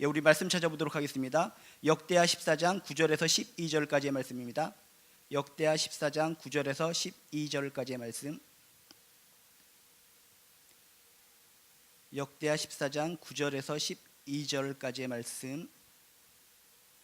우리 말씀 찾아보도록 하겠습니다. 역대하 14장 9절에서 12절까지의 말씀입니다. 역대하 14장 9절에서 12절까지의 말씀. 역대하 14장 9절에서 12절까지의 말씀.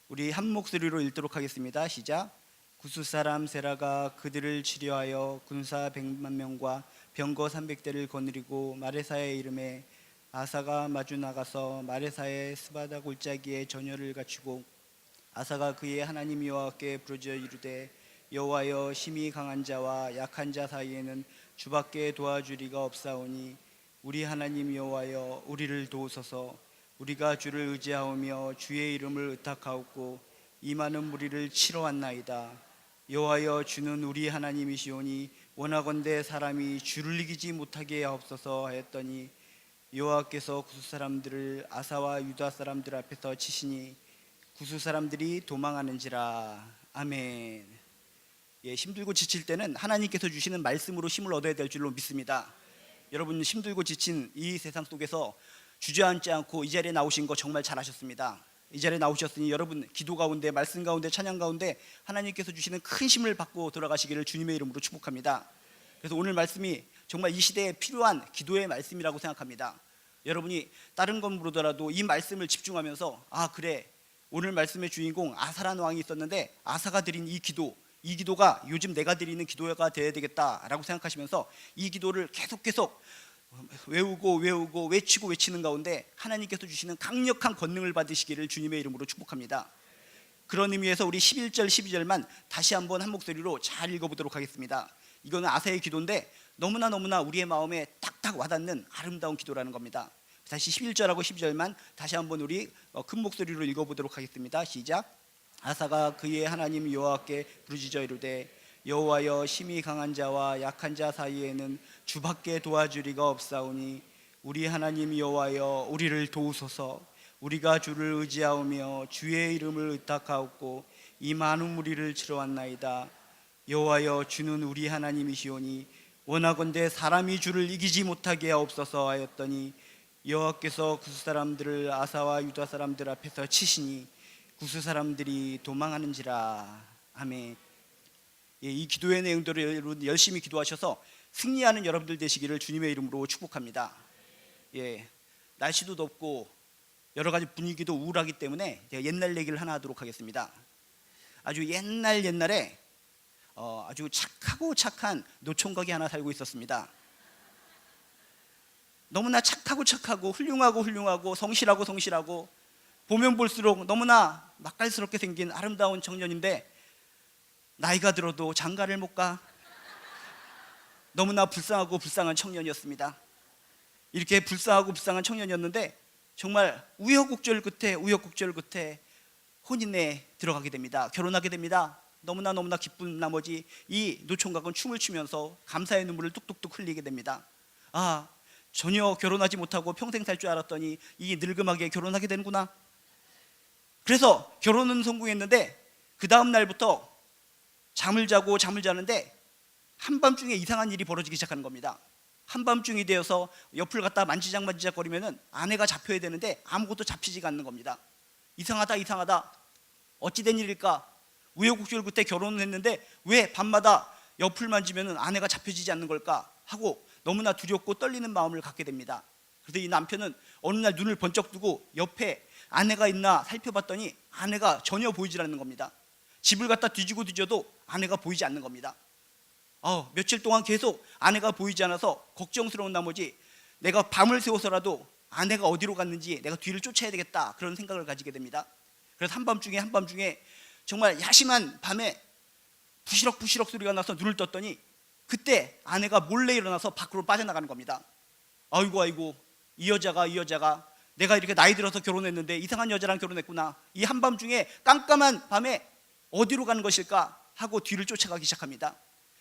우리 한 목소리로 읽도록 하겠습니다. 시작. 구스 사람 세라가 그들을 치료하여 군사 100만 명과 병거 300대를 거느리고 마레사의 이름에 아사가 마주 나가서 마레사의 스바다 골짜기에 전열을 갖추고 아사가 그의 하나님 여호와께 부르짖어 이르되 여호와여 심히 강한 자와 약한 자 사이에는 주밖에 도와주리가 없사오니 우리 하나님 여호와여 우리를 도우소서. 우리가 주를 의지하오며 주의 이름을 의탁하옵고 이 많은 무리를 치러 왔나이다. 여호와여 주는 우리 하나님이시오니 원하건대 사람이 주를 이기지 못하게 하옵소서 하였더니 여호와께서 구스 사람들을 아사와 유다 사람들 앞에서 치시니 구스 사람들이 도망하는지라. 아멘. 힘들고 지칠 때는 하나님께서 주시는 말씀으로 힘을 얻어야 될 줄로 믿습니다. 여러분 힘들고 지친 이 세상 속에서 주저앉지 않고 이 자리에 나오신 거 정말 잘하셨습니다. 이 자리에 나오셨으니 여러분 기도 가운데 말씀 가운데 찬양 가운데 하나님께서 주시는 큰 힘을 받고 돌아가시기를 주님의 이름으로 축복합니다. 그래서 오늘 말씀이 정말 이 시대에 필요한 기도의 말씀이라고 생각합니다. 여러분이 다른 건 모르더라도 이 말씀을 집중하면서 아 그래 오늘 말씀의 주인공 아사라는 왕이 있었는데 아사가 드린 이 기도가 요즘 내가 드리는 기도가 되어야 되겠다라고 생각하시면서 이 기도를 계속 외우고 외치는 가운데 하나님께서 주시는 강력한 권능을 받으시기를 주님의 이름으로 축복합니다. 그런 의미에서 우리 11절 12절만 다시 한번 한 목소리로 잘 읽어보도록 하겠습니다. 이거는 아사의 기도인데 너무나 우리의 마음에 딱딱 와닿는 아름다운 기도라는 겁니다. 다시 11절하고 12절만 다시 한번 우리 큰 목소리로 읽어보도록 하겠습니다. 시작. 아사가 그의 하나님 여호와께 부르짖어 이르되 여호와여 심히 강한 자와 약한 자 사이에는 주밖에 도와주리가 없사오니 우리 하나님 여호와여 우리를 도우소서. 우리가 주를 의지하오며 주의 이름을 의탁하옵고 이 많은 무리를 치러 왔나이다. 여호와여 주는 우리 하나님이시오니 원하건대 사람이 주를 이기지 못하게 하옵소서 하였더니 여호와께서 구스 사람들을 아사와 유다 사람들 앞에서 치시니 구스 사람들이 도망하는지라. 아멘. 이 기도의 내용들을 열심히 기도하셔서 승리하는 여러분들 되시기를 주님의 이름으로 축복합니다. 날씨도 덥고 여러 가지 분위기도 우울하기 때문에 제가 옛날 얘기를 하나 하도록 하겠습니다. 아주 옛날에 아주 착하고 착한 노총각이 하나 살고 있었습니다. 너무나 착하고 훌륭하고 성실하고 보면 볼수록 너무나 맛깔스럽게 생긴 아름다운 청년인데 나이가 들어도 장가를 못 가. 너무나 불쌍한 청년이었습니다. 이렇게 불쌍한 청년이었는데 정말 우여곡절 끝에 혼인에 들어가게 됩니다. 결혼하게 됩니다. 너무나 기쁜 나머지 이 노총각은 춤을 추면서 감사의 눈물을 뚝뚝뚝 흘리게 됩니다. 아, 전혀 결혼하지 못하고 평생 살 줄 알았더니 이 늙음하게 결혼하게 되는구나. 그래서 결혼은 성공했는데 그 다음 날부터 잠을 자는데 한밤중에 이상한 일이 벌어지기 시작하는 겁니다. 한밤중이 되어서 옆을 갖다 만지작 거리면은 아내가 잡혀야 되는데 아무것도 잡히지가 않는 겁니다. 이상하다. 어찌 된 일일까? 우여곡절 끝에 결혼을 했는데 왜 밤마다 옆을 만지면은 아내가 잡혀지지 않는 걸까? 하고 너무나 두렵고 떨리는 마음을 갖게 됩니다. 그래서 이 남편은 어느 날 눈을 번쩍 뜨고 옆에 아내가 있나 살펴봤더니 아내가 전혀 보이질 않는 겁니다. 집을 갖다 뒤져도 아내가 보이지 않는 겁니다. 며칠 동안 계속 아내가 보이지 않아서 걱정스러운 나머지 내가 밤을 새워서라도 아내가 어디로 갔는지 내가 뒤를 쫓아야 되겠다 그런 생각을 가지게 됩니다. 그래서 한밤중에 정말 야심한 밤에 부시럭 소리가 나서 눈을 떴더니 그때 아내가 몰래 일어나서 밖으로 빠져나가는 겁니다. 아이고 이 여자가 내가 이렇게 나이 들어서 결혼했는데 이상한 여자랑 결혼했구나. 이 한밤중에 깜깜한 밤에 어디로 가는 것일까 하고 뒤를 쫓아가기 시작합니다.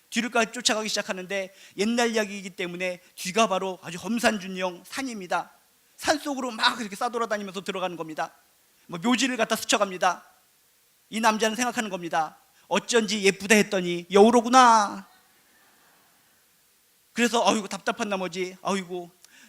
뒤를까지 쫓아가기 시작하는데 옛날 이야기이기 때문에 뒤가 바로 아주 험산준령 산입니다. 산속으로 막 이렇게 싸돌아다니면서 들어가는 겁니다. 묘지를 갖다 스쳐갑니다. 이 남자는 생각하는 겁니다. 어쩐지 예쁘다 했더니 여우로구나. 그래서 답답한 나머지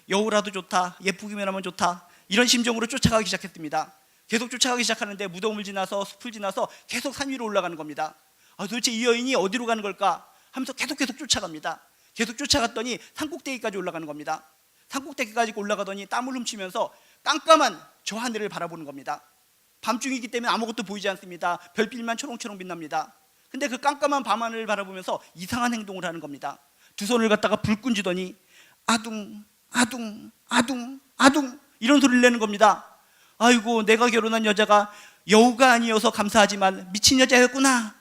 여우라도 좋다, 예쁘기만 하면 좋다, 이런 심정으로 쫓아가기 시작했습니다. 계속 쫓아가기 시작하는데 무덤을 지나서 숲을 지나서 계속 산 위로 올라가는 겁니다. 도대체 이 여인이 어디로 가는 걸까 하면서 계속 쫓아갑니다. 계속 쫓아갔더니 산꼭대기까지 올라가는 겁니다. 산꼭대기까지 올라가더니 땀을 훔치면서 깜깜한 저 하늘을 바라보는 겁니다. 밤중이기 때문에 아무것도 보이지 않습니다. 별빛만 초롱초롱 빛납니다. 근데 그 깜깜한 밤하늘을 바라보면서 이상한 행동을 하는 겁니다. 두 손을 갖다가 불끈 쥐더니 아둥 아둥 아둥 아둥 이런 소리를 내는 겁니다. 아이고, 내가 결혼한 여자가 여우가 아니어서 감사하지만 미친 여자였구나.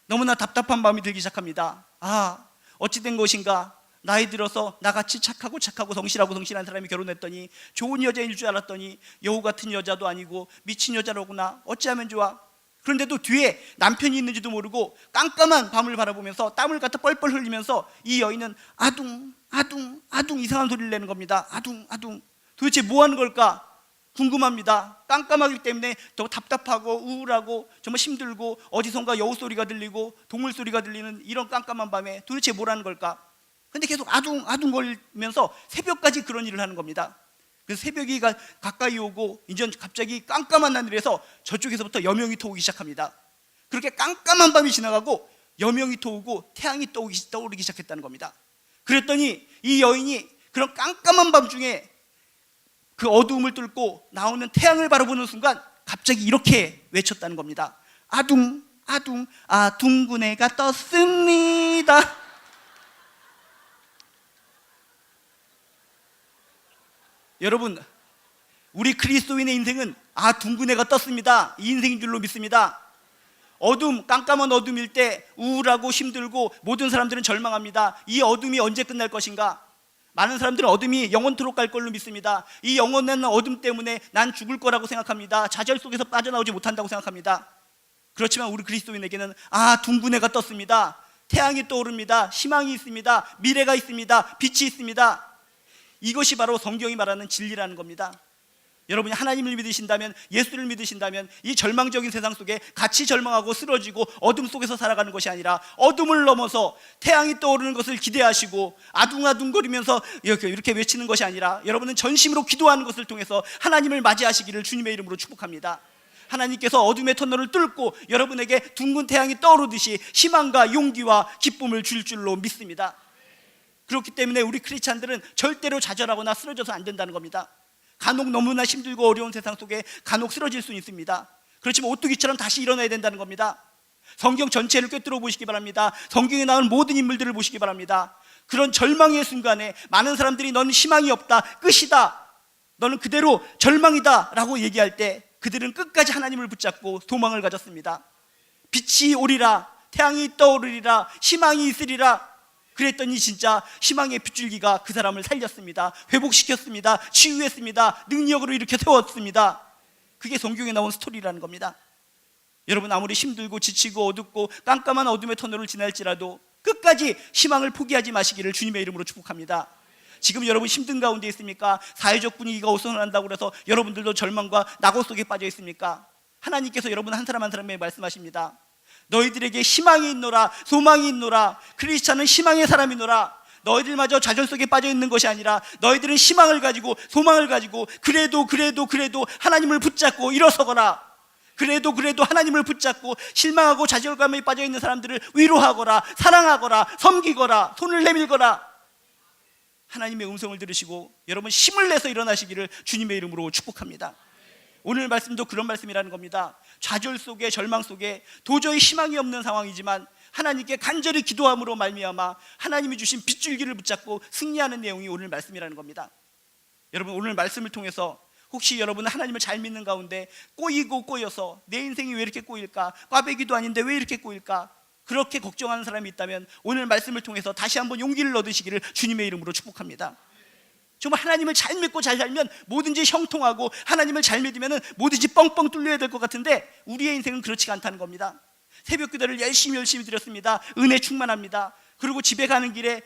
너무나 답답한 마음이 들기 시작합니다. 어찌 된 것인가. 나이 들어서 나같이 착하고 성실한 사람이 결혼했더니 좋은 여자일 줄 알았더니 여우 같은 여자도 아니고 미친 여자로구나. 어찌하면 좋아. 그런데도 뒤에 남편이 있는지도 모르고 깜깜한 밤을 바라보면서 땀을 갖다 뻘뻘 흘리면서 이 여인은 아둥 아둥 아둥 이상한 소리를 내는 겁니다. 아둥 아둥. 도대체 뭐 하는 걸까 궁금합니다. 깜깜하기 때문에 더 답답하고 우울하고 정말 힘들고 어디선가 여우 소리가 들리고 동물 소리가 들리는 이런 깜깜한 밤에 도대체 뭐라는 걸까. 근데 계속 아둥아둥 거리면서 새벽까지 그런 일을 하는 겁니다. 그래서 새벽이 가까이 오고 이제 갑자기 깜깜한 하늘에서 저쪽에서부터 여명이 터오기 시작합니다. 그렇게 깜깜한 밤이 지나가고 여명이 터오고 태양이 떠오르기 시작했다는 겁니다. 그랬더니 이 여인이 그런 깜깜한 밤 중에 그 어두움을 뚫고 나오는 태양을 바라보는 순간 갑자기 이렇게 외쳤다는 겁니다. 아둥 아둥 둥근애가 떴습니다. 여러분, 우리 그리스도인의 인생은 둥근애가 떴습니다. 이 인생인 줄로 믿습니다. 깜깜한 어둠일 때 우울하고 힘들고 모든 사람들은 절망합니다. 이 어둠이 언제 끝날 것인가? 많은 사람들은 어둠이 영원토록 갈 걸로 믿습니다. 이 영원한 어둠 때문에 난 죽을 거라고 생각합니다. 좌절 속에서 빠져나오지 못한다고 생각합니다. 그렇지만 우리 그리스도인에게는 둥근애가 떴습니다. 태양이 떠오릅니다. 희망이 있습니다. 미래가 있습니다. 빛이 있습니다. 이것이 바로 성경이 말하는 진리라는 겁니다. 여러분이 하나님을 믿으신다면, 예수를 믿으신다면 이 절망적인 세상 속에 같이 절망하고 쓰러지고 어둠 속에서 살아가는 것이 아니라 어둠을 넘어서 태양이 떠오르는 것을 기대하시고 아둥아둥거리면서 이렇게 외치는 것이 아니라 여러분은 전심으로 기도하는 것을 통해서 하나님을 맞이하시기를 주님의 이름으로 축복합니다. 하나님께서 어둠의 터널을 뚫고 여러분에게 둥근 태양이 떠오르듯이 희망과 용기와 기쁨을 줄 줄로 믿습니다. 그렇기 때문에 우리 크리스찬들은 절대로 좌절하거나 쓰러져서 안 된다는 겁니다. 간혹 너무나 힘들고 어려운 세상 속에 간혹 쓰러질 수 있습니다. 그렇지만 오뚜기처럼 다시 일어나야 된다는 겁니다. 성경 전체를 꿰뚫어 보시기 바랍니다. 성경에 나온 모든 인물들을 보시기 바랍니다. 그런 절망의 순간에 많은 사람들이 너는 희망이 없다, 끝이다, 너는 그대로 절망이다 라고 얘기할 때 그들은 끝까지 하나님을 붙잡고 소망을 가졌습니다. 빛이 오리라, 태양이 떠오르리라, 희망이 있으리라. 그랬더니 진짜 희망의 빗줄기가 그 사람을 살렸습니다. 회복시켰습니다. 치유했습니다. 능력으로 이렇게 세웠습니다. 그게 성경에 나온 스토리라는 겁니다. 여러분, 아무리 힘들고 지치고 어둡고 깜깜한 어둠의 터널을 지날지라도 끝까지 희망을 포기하지 마시기를 주님의 이름으로 축복합니다. 지금 여러분 힘든 가운데 있습니까? 사회적 분위기가 어수선한다고 해서 여러분들도 절망과 낙오 속에 빠져 있습니까? 하나님께서 여러분 한 사람 한 사람에게 말씀하십니다. 너희들에게 희망이 있노라, 소망이 있노라. 크리스찬은 희망의 사람이노라. 너희들마저 좌절 속에 빠져 있는 것이 아니라 너희들은 희망을 가지고 소망을 가지고 그래도 하나님을 붙잡고 일어서거라. 그래도 하나님을 붙잡고 실망하고 좌절감에 빠져 있는 사람들을 위로하거라, 사랑하거라, 섬기거라, 손을 내밀거라. 하나님의 음성을 들으시고 여러분 힘을 내서 일어나시기를 주님의 이름으로 축복합니다. 오늘 말씀도 그런 말씀이라는 겁니다. 좌절 속에, 절망 속에 도저히 희망이 없는 상황이지만 하나님께 간절히 기도함으로 말미암아 하나님이 주신 빗줄기를 붙잡고 승리하는 내용이 오늘 말씀이라는 겁니다. 여러분, 오늘 말씀을 통해서 혹시 여러분은 하나님을 잘 믿는 가운데 꼬여서 내 인생이 왜 이렇게 꼬일까, 꽈배기도 아닌데 왜 이렇게 꼬일까, 그렇게 걱정하는 사람이 있다면 오늘 말씀을 통해서 다시 한번 용기를 얻으시기를 주님의 이름으로 축복합니다. 정말 하나님을 잘 믿고 잘 살면 뭐든지 형통하고 하나님을 잘 믿으면 뭐든지 뻥뻥 뚫려야 될 것 같은데 우리의 인생은 그렇지가 않다는 겁니다. 새벽 기도를 열심히 드렸습니다. 은혜 충만합니다. 그리고 집에 가는 길에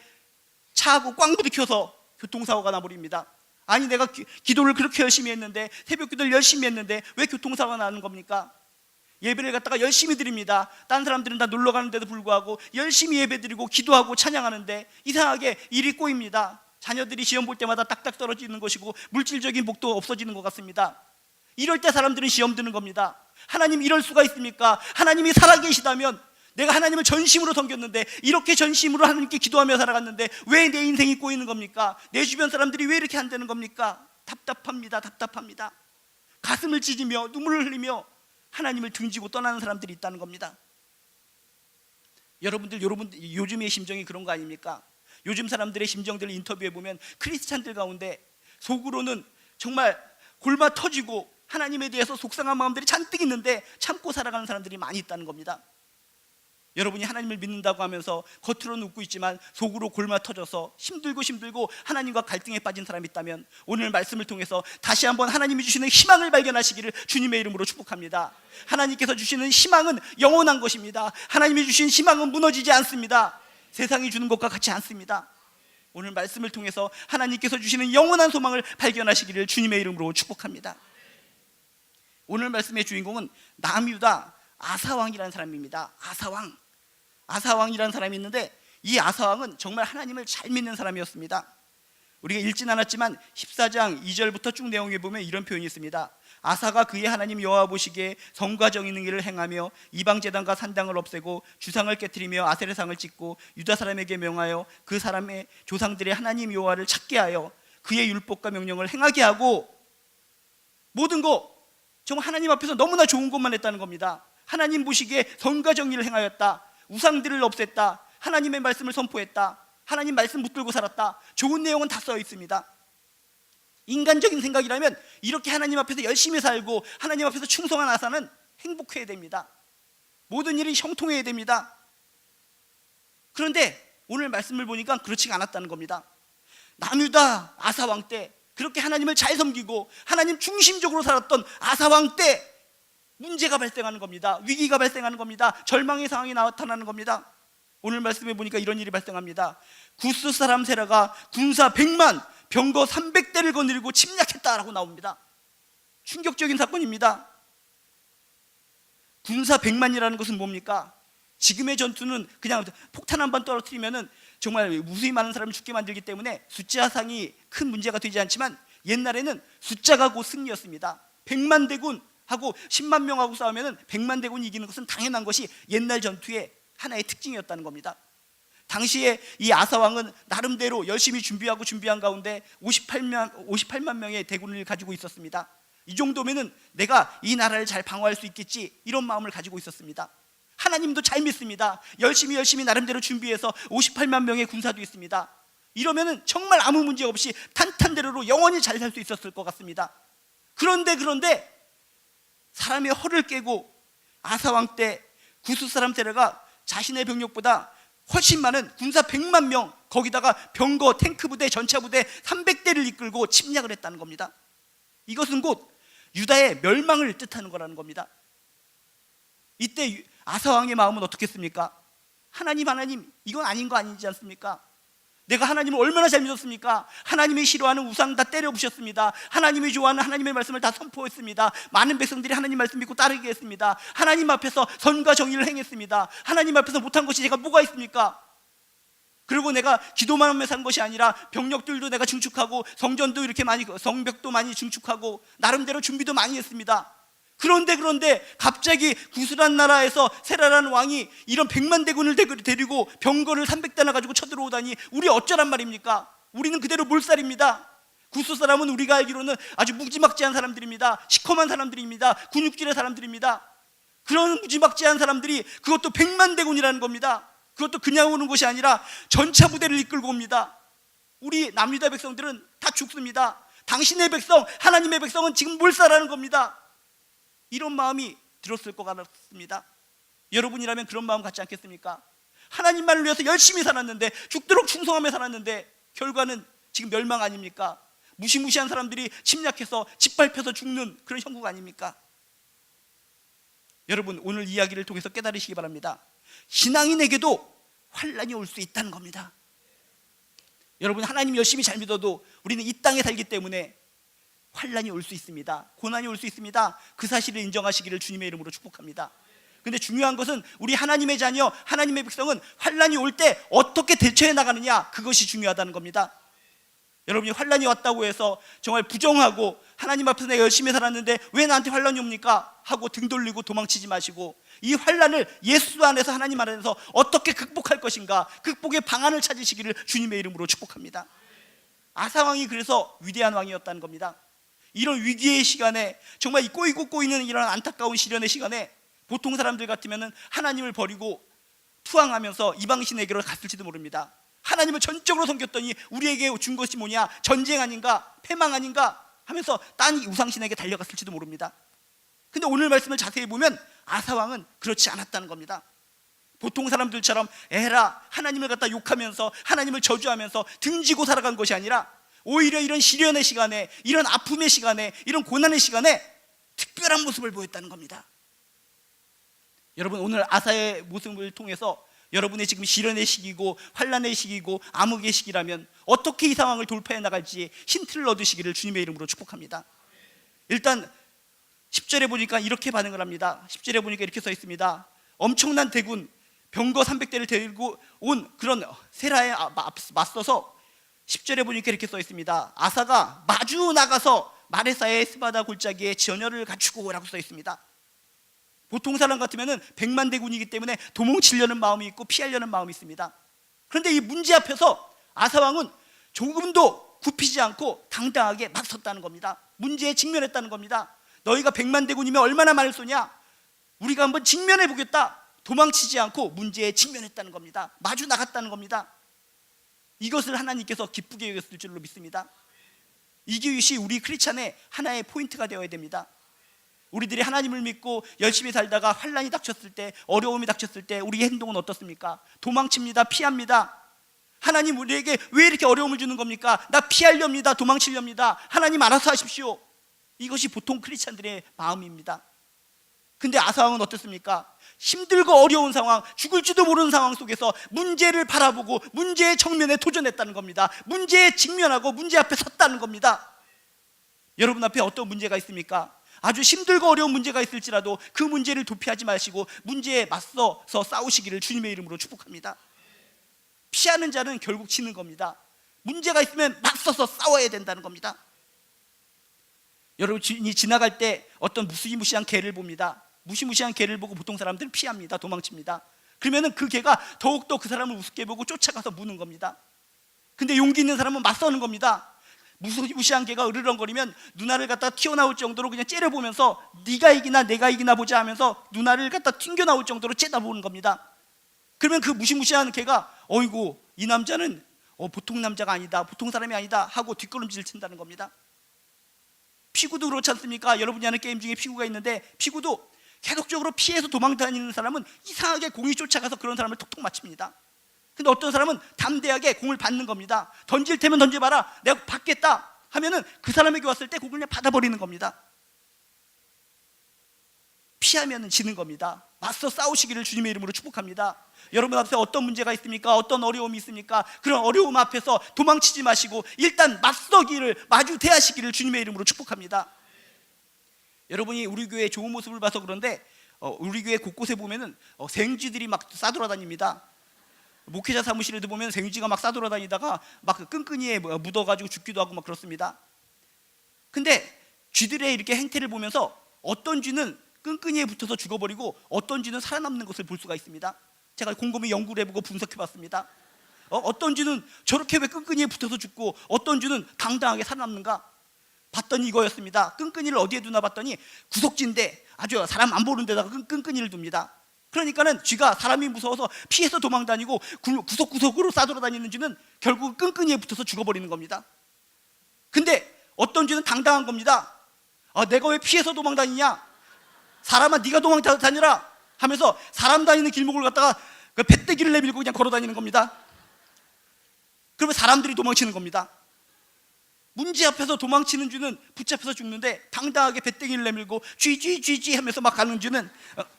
차하고 꽝 부딪혀서 교통사고가 나버립니다. 아니, 내가 기도를 그렇게 열심히 했는데, 새벽 기도를 열심히 했는데 왜 교통사고가 나는 겁니까? 예배를 갖다가 열심히 드립니다. 다른 사람들은 다 놀러 가는데도 불구하고 열심히 예배 드리고 기도하고 찬양하는데 이상하게 일이 꼬입니다. 자녀들이 시험 볼 때마다 딱딱 떨어지는 것이고 물질적인 복도 없어지는 것 같습니다. 이럴 때 사람들은 시험 드는 겁니다. 하나님 이럴 수가 있습니까? 하나님이 살아계시다면 내가 하나님을 전심으로 섬겼는데, 이렇게 전심으로 하나님께 기도하며 살아갔는데 왜 내 인생이 꼬이는 겁니까? 내 주변 사람들이 왜 이렇게 안 되는 겁니까? 답답합니다. 답답합니다. 가슴을 찢으며 눈물을 흘리며 하나님을 등지고 떠나는 사람들이 있다는 겁니다. 여러분들 요즘의 심정이 그런 거 아닙니까? 요즘 사람들의 심정들을 인터뷰해 보면 크리스찬들 가운데 속으로는 정말 골마 터지고 하나님에 대해서 속상한 마음들이 잔뜩 있는데 참고 살아가는 사람들이 많이 있다는 겁니다. 여러분이 하나님을 믿는다고 하면서 겉으로는 웃고 있지만 속으로 골마 터져서 힘들고 하나님과 갈등에 빠진 사람이 있다면 오늘 말씀을 통해서 다시 한번 하나님이 주시는 희망을 발견하시기를 주님의 이름으로 축복합니다. 하나님께서 주시는 희망은 영원한 것입니다. 하나님이 주신 희망은 무너지지 않습니다. 세상이 주는 것과 같지 않습니다. 오늘 말씀을 통해서 하나님께서 주시는 영원한 소망을 발견하시기를 주님의 이름으로 축복합니다. 오늘 말씀의 주인공은 남유다 아사왕이라는 사람입니다. 아사왕이라는 사람이 있는데 이 아사왕은 정말 하나님을 잘 믿는 사람이었습니다. 우리가 읽진 않았지만 14장 2절부터 쭉 내용에 보면 이런 표현이 있습니다. 아사가 그의 하나님 여호와 보시기에 성과 정 있는 일을 행하며 이방 제단과 산당을 없애고 주상을 깨뜨리며 아세르상을 찍고 유다 사람에게 명하여 그 사람의 조상들의 하나님 여호와를 찾게 하여 그의 율법과 명령을 행하게 하고, 모든 거 정말 하나님 앞에서 너무나 좋은 것만 했다는 겁니다. 하나님 보시기에 성과 정의를 행하였다. 우상들을 없앴다. 하나님의 말씀을 선포했다. 하나님 말씀 붙들고 살았다. 좋은 내용은 다 써 있습니다. 인간적인 생각이라면 이렇게 하나님 앞에서 열심히 살고 하나님 앞에서 충성한 아사는 행복해야 됩니다. 모든 일이 형통해야 됩니다. 그런데 오늘 말씀을 보니까 그렇지가 않았다는 겁니다. 남유다 아사왕 때 그렇게 하나님을 잘 섬기고 하나님 중심적으로 살았던 아사왕 때 문제가 발생하는 겁니다. 위기가 발생하는 겁니다. 절망의 상황이 나타나는 겁니다. 오늘 말씀해 보니까 이런 일이 발생합니다. 구스 사람 세라가 군사 100만 병거 300대를 거느리고 침략했다라고 나옵니다. 충격적인 사건입니다. 군사 100만이라는 것은 뭡니까? 지금의 전투는 그냥 폭탄 한 번 떨어뜨리면은 정말 무수히 많은 사람을 죽게 만들기 때문에 숫자상이 큰 문제가 되지 않지만 옛날에는 숫자가 곧 승리였습니다. 100만 대군 하고 10만 명하고 싸우면은 100만 대군이 이기는 것은 당연한 것이 옛날 전투의 하나의 특징이었다는 겁니다. 당시에 이 아사왕은 나름대로 열심히 준비한 가운데 58만 명의 대군을 가지고 있었습니다. 이 정도면은 내가 이 나라를 잘 방어할 수 있겠지, 이런 마음을 가지고 있었습니다. 하나님도 잘 믿습니다. 열심히 나름대로 준비해서 58만 명의 군사도 있습니다. 이러면은 정말 아무 문제 없이 탄탄대로로 영원히 잘 살 수 있었을 것 같습니다. 그런데 사람의 허를 깨고 아사왕 때 구스 사람 세라가 자신의 병력보다 훨씬 많은 군사 100만 명, 거기다가 병거, 탱크 부대, 전차 부대 300대를 이끌고 침략을 했다는 겁니다. 이것은 곧 유다의 멸망을 뜻하는 거라는 겁니다. 이때 아사왕의 마음은 어떻겠습니까? 하나님 이건 아닌 거 아니지 않습니까? 내가 하나님을 얼마나 잘 믿었습니까? 하나님이 싫어하는 우상 다 때려 부셨습니다. 하나님이 좋아하는 하나님의 말씀을 다 선포했습니다. 많은 백성들이 하나님 말씀 믿고 따르게 했습니다. 하나님 앞에서 선과 정의를 행했습니다. 하나님 앞에서 못한 것이 제가 뭐가 있습니까? 그리고 내가 기도만 하며 산 것이 아니라 병력들도 내가 증축하고 성전도 이렇게 많이, 성벽도 많이 증축하고 나름대로 준비도 많이 했습니다. 그런데 갑자기 구스란 나라에서 세라라는 왕이 이런 100만 대군을 데리고 병거를 300대나 가지고 쳐들어오다니 우리 어쩌란 말입니까? 우리는 그대로 몰살입니다. 구스 사람은 우리가 알기로는 아주 무지막지한 사람들입니다. 시커먼 사람들입니다. 근육질의 사람들입니다. 그런 무지막지한 사람들이 그것도 100만 대군이라는 겁니다. 그것도 그냥 오는 것이 아니라 전차 부대를 이끌고 옵니다. 우리 남유다 백성들은 다 죽습니다. 당신의 백성, 하나님의 백성은 지금 몰살하는 겁니다. 이런 마음이 들었을 것 같습니다. 여러분이라면 그런 마음 갖지 않겠습니까? 하나님만을 위해서 열심히 살았는데, 죽도록 충성하며 살았는데 결과는 지금 멸망 아닙니까? 무시무시한 사람들이 침략해서 짓밟혀서 죽는 그런 형국 아닙니까? 여러분, 오늘 이야기를 통해서 깨달으시기 바랍니다. 신앙인에게도 환난이 올 수 있다는 겁니다. 여러분, 하나님 열심히 잘 믿어도 우리는 이 땅에 살기 때문에 환난이 올 수 있습니다. 고난이 올 수 있습니다. 그 사실을 인정하시기를 주님의 이름으로 축복합니다. 근데 중요한 것은 우리 하나님의 자녀, 하나님의 백성은 환난이 올 때 어떻게 대처해 나가느냐, 그것이 중요하다는 겁니다. 여러분이 환난이 왔다고 해서 정말 부정하고 하나님 앞에서 내가 열심히 살았는데 왜 나한테 환란이 옵니까? 하고 등 돌리고 도망치지 마시고 이 환란을 예수 안에서, 하나님 안에서 어떻게 극복할 것인가, 극복의 방안을 찾으시기를 주님의 이름으로 축복합니다. 아사왕이 그래서 위대한 왕이었다는 겁니다. 이런 위기의 시간에, 정말 이 꼬이는 이런 안타까운 시련의 시간에 보통 사람들 같으면 하나님을 버리고 투항하면서 이방신에게로 갔을지도 모릅니다. 하나님을 전적으로 섬겼더니 우리에게 준 것이 뭐냐? 전쟁 아닌가? 패망 아닌가? 하면서 딴 우상신에게 달려갔을지도 모릅니다. 근데 오늘 말씀을 자세히 보면 아사왕은 그렇지 않았다는 겁니다. 보통 사람들처럼 에라 하나님을 갖다 욕하면서 하나님을 저주하면서 등지고 살아간 것이 아니라 오히려 이런 시련의 시간에, 이런 아픔의 시간에, 이런 고난의 시간에 특별한 모습을 보였다는 겁니다. 여러분, 오늘 아사의 모습을 통해서 여러분의 지금 시련의 시기고 환난의 시기고 암흑의 시기라면 어떻게 이 상황을 돌파해 나갈지 힌트를 얻으시기를 주님의 이름으로 축복합니다. 일단 10절에 보니까 이렇게 반응을 합니다. 10절에 보니까 이렇게 써 있습니다. 엄청난 대군, 병거 300대를 데리고 온 그런 세라에 맞서서 10절에 보니까 이렇게 써 있습니다. 아사가 마주 나가서 마레사의 스바다 골짜기에 전열을 갖추고 라고 써 있습니다. 보통 사람 같으면 100만 대군이기 때문에 도망치려는 마음이 있고 피하려는 마음이 있습니다. 그런데 이 문제 앞에서 아사왕은 조금도 굽히지 않고 당당하게 맞섰다는 겁니다. 문제에 직면했다는 겁니다. 너희가 100만 대군이면 얼마나 많을 쏘냐? 우리가 한번 직면해 보겠다. 도망치지 않고 문제에 직면했다는 겁니다. 마주 나갔다는 겁니다. 이것을 하나님께서 기쁘게 여겼을 줄로 믿습니다. 이것이 우리 크리스찬의 하나의 포인트가 되어야 됩니다. 우리들이 하나님을 믿고 열심히 살다가 환난이 닥쳤을 때, 어려움이 닥쳤을 때 우리의 행동은 어떻습니까? 도망칩니다. 피합니다. 하나님 우리에게 왜 이렇게 어려움을 주는 겁니까? 나 피하렵니다. 도망치렵니다. 하나님 알아서 하십시오. 이것이 보통 크리스찬들의 마음입니다. 근데 아사왕은 어떻습니까? 힘들고 어려운 상황, 죽을지도 모르는 상황 속에서 문제를 바라보고 문제의 정면에 도전했다는 겁니다. 문제에 직면하고 문제 앞에 섰다는 겁니다. 여러분 앞에 어떤 문제가 있습니까? 아주 힘들고 어려운 문제가 있을지라도 그 문제를 도피하지 마시고 문제에 맞서서 싸우시기를 주님의 이름으로 축복합니다. 피하는 자는 결국 지는 겁니다. 문제가 있으면 맞서서 싸워야 된다는 겁니다. 여러분이 지나갈 때 어떤 무시무시한 개를 봅니다. 무시무시한 개를 보고 보통 사람들은 피합니다. 도망칩니다. 그러면 그 개가 더욱더 그 사람을 우습게 보고 쫓아가서 무는 겁니다. 근데 용기 있는 사람은 맞서는 겁니다. 무시무시한 개가 으르렁거리면 누나를 갖다 튀어나올 정도로 그냥 째려보면서 네가 이기나 내가 이기나 보자 하면서 누나를 갖다 튕겨나올 정도로 째다보는 겁니다. 그러면 그 무시무시한 개가 어이구 이 남자는 보통 남자가 아니다, 보통 사람이 아니다 하고 뒷걸음질을 친다는 겁니다. 피구도 그렇지 않습니까? 여러분이 하는 게임 중에 피구가 있는데 피구도 계속적으로 피해서 도망다니는 사람은 이상하게 공이 쫓아가서 그런 사람을 톡톡 맞춥니다. 근데 어떤 사람은 담대하게 공을 받는 겁니다. 던질 테면 던져봐라, 내가 받겠다 하면은 그 사람에게 왔을 때 공을 그냥 받아버리는 겁니다. 피하면 지는 겁니다. 맞서 싸우시기를 주님의 이름으로 축복합니다. 여러분 앞에 어떤 문제가 있습니까? 어떤 어려움이 있습니까? 그런 어려움 앞에서 도망치지 마시고 일단 맞서기를, 마주 대하시기를 주님의 이름으로 축복합니다. 여러분이 우리 교회의 좋은 모습을 봐서 그런데 우리 교회 곳곳에 보면은 생쥐들이 막 싸돌아다닙니다. 목회자 사무실에도 보면 생쥐가 막 싸돌아다니다가 막 끈끈이에 묻어가지고 죽기도 하고 막 그렇습니다. 근데 쥐들의 이렇게 행태를 보면서 어떤 쥐는 끈끈이에 붙어서 죽어버리고 어떤 쥐는 살아남는 것을 볼 수가 있습니다. 제가 곰곰이 연구를 해보고 분석해봤습니다. 어떤 쥐는 저렇게 왜 끈끈이에 붙어서 죽고 어떤 쥐는 당당하게 살아남는가 봤더니 이거였습니다. 끈끈이를 어디에 두나 봤더니 구석지인데 아주 사람 안 보는 데다가 끈끈이를 둡니다. 그러니까는 쥐가 사람이 무서워서 피해서 도망다니고 구석구석으로 싸돌아다니는 쥐는 결국 끈끈이에 붙어서 죽어버리는 겁니다. 근데 어떤 쥐는 당당한 겁니다. 내가 왜 피해서 도망다니냐? 사람아 네가 도망다니라 하면서 사람 다니는 길목을 갖다가 그 배때기를 내밀고 그냥 걸어다니는 겁니다. 그러면 사람들이 도망치는 겁니다. 문제 앞에서 도망치는 쥐는 붙잡혀서 죽는데 당당하게 배때기를 내밀고 쥐 하면서 막 가는 쥐는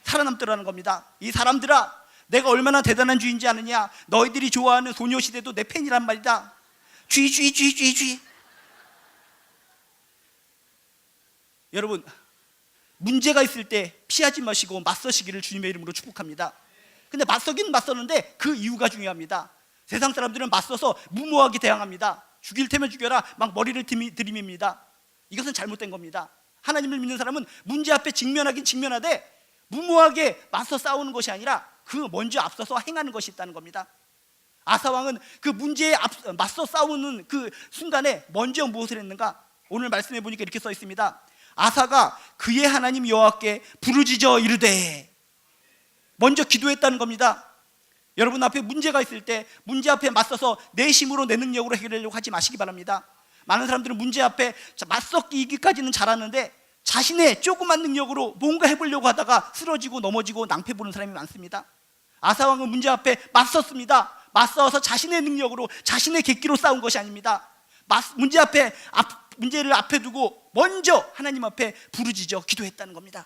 살아남더라는 겁니다. 이 사람들아, 내가 얼마나 대단한 쥐인지 아느냐? 너희들이 좋아하는 소녀시대도 내 팬이란 말이다. 쥐. 여러분, 문제가 있을 때 피하지 마시고 맞서시기를 주님의 이름으로 축복합니다. 근데 맞서긴 맞서는데 그 이유가 중요합니다. 세상 사람들은 맞서서 무모하게 대항합니다. 죽일 테면 죽여라 막 머리를 들이밉니다. 이것은 잘못된 겁니다. 하나님을 믿는 사람은 문제 앞에 직면하긴 직면하되 무모하게 맞서 싸우는 것이 아니라 그 먼저 앞서서 행하는 것이 있다는 겁니다. 아사왕은 그 문제에 맞서 싸우는 그 순간에 먼저 무엇을 했는가? 오늘 말씀해 보니까 이렇게 써 있습니다. 아사가 그의 하나님 여호와께 부르짖어 이르되, 먼저 기도했다는 겁니다. 여러분 앞에 문제가 있을 때 문제 앞에 맞서서 내 힘으로 내 능력으로 해결하려고 하지 마시기 바랍니다. 많은 사람들은 문제 앞에 맞서기까지는 잘하는데 자신의 조그만 능력으로 뭔가 해보려고 하다가 쓰러지고 넘어지고 낭패 보는 사람이 많습니다. 아사왕은 문제 앞에 맞섰습니다. 맞서서 자신의 능력으로 자신의 객기로 싸운 것이 아닙니다. 문제를 앞에 두고 먼저 하나님 앞에 부르짖어 기도했다는 겁니다.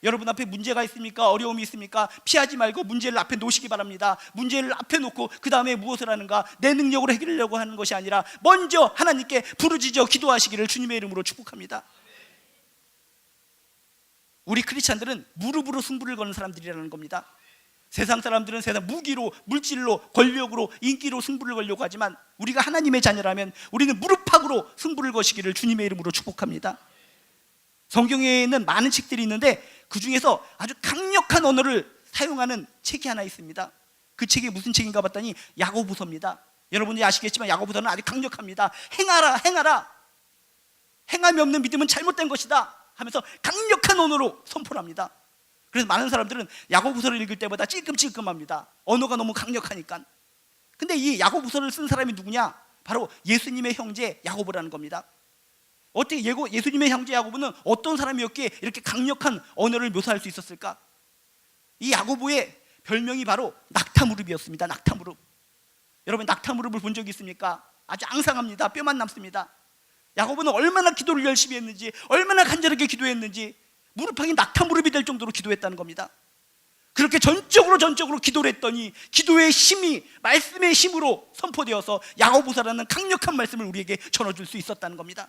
여러분 앞에 문제가 있습니까? 어려움이 있습니까? 피하지 말고 문제를 앞에 놓으시기 바랍니다. 문제를 앞에 놓고 그 다음에 무엇을 하는가? 내 능력으로 해결하려고 하는 것이 아니라 먼저 하나님께 부르짖어 기도하시기를 주님의 이름으로 축복합니다. 우리 크리스찬들은 무릎으로 승부를 거는 사람들이라는 겁니다. 세상 사람들은 세상 무기로, 물질로, 권력으로, 인기로 승부를 걸려고 하지만 우리가 하나님의 자녀라면 우리는 무릎팍으로 승부를 거시기를 주님의 이름으로 축복합니다. 성경에는 많은 책들이 있는데 그 중에서 아주 강력한 언어를 사용하는 책이 하나 있습니다. 그 책이 무슨 책인가 봤더니 야고보서입니다. 여러분이 아시겠지만 야고보서는 아주 강력합니다. 행하라. 행함이 없는 믿음은 잘못된 것이다 하면서 강력한 언어로 선포를 합니다. 그래서 많은 사람들은 야고보서를 읽을 때보다 찔끔찔끔합니다. 언어가 너무 강력하니까. 근데 이 야고보서를 쓴 사람이 누구냐? 바로 예수님의 형제 야고보라는 겁니다. 어떻게 예수님의 형제 야고보는 어떤 사람이었기에 이렇게 강력한 언어를 묘사할 수 있었을까? 이 야고보의 별명이 바로 낙타무릎이었습니다. 낙타무릎. 여러분 낙타무릎을 본 적이 있습니까? 아주 앙상합니다. 뼈만 남습니다. 야고보는 얼마나 기도를 열심히 했는지, 얼마나 간절하게 기도했는지 무릎팍이 낙타무릎이 될 정도로 기도했다는 겁니다. 그렇게 전적으로 기도를 했더니 기도의 힘이 말씀의 힘으로 선포되어서 야고보서라는 강력한 말씀을 우리에게 전해줄 수 있었다는 겁니다.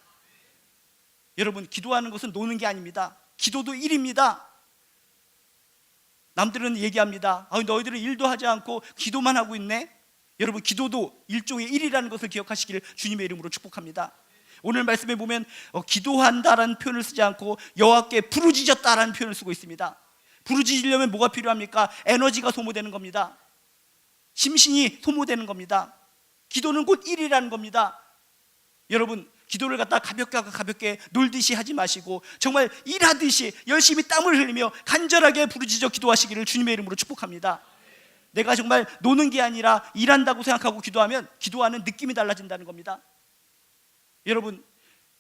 여러분 기도하는 것은 노는 게 아닙니다. 기도도 일입니다. 남들은 얘기합니다. 너희들은 일도 하지 않고 기도만 하고 있네. 여러분 기도도 일종의 일이라는 것을 기억하시기를 주님의 이름으로 축복합니다. 오늘 말씀에 보면 기도한다라는 표현을 쓰지 않고 여호와께 부르짖었다라는 표현을 쓰고 있습니다. 부르짖으려면 뭐가 필요합니까? 에너지가 소모되는 겁니다. 심신이 소모되는 겁니다. 기도는 곧 일이라는 겁니다. 여러분 기도를 갖다 가볍게 놀듯이 하지 마시고 정말 일하듯이 열심히 땀을 흘리며 간절하게 부르짖어 기도하시기를 주님의 이름으로 축복합니다. 내가 정말 노는 게 아니라 일한다고 생각하고 기도하면 기도하는 느낌이 달라진다는 겁니다. 여러분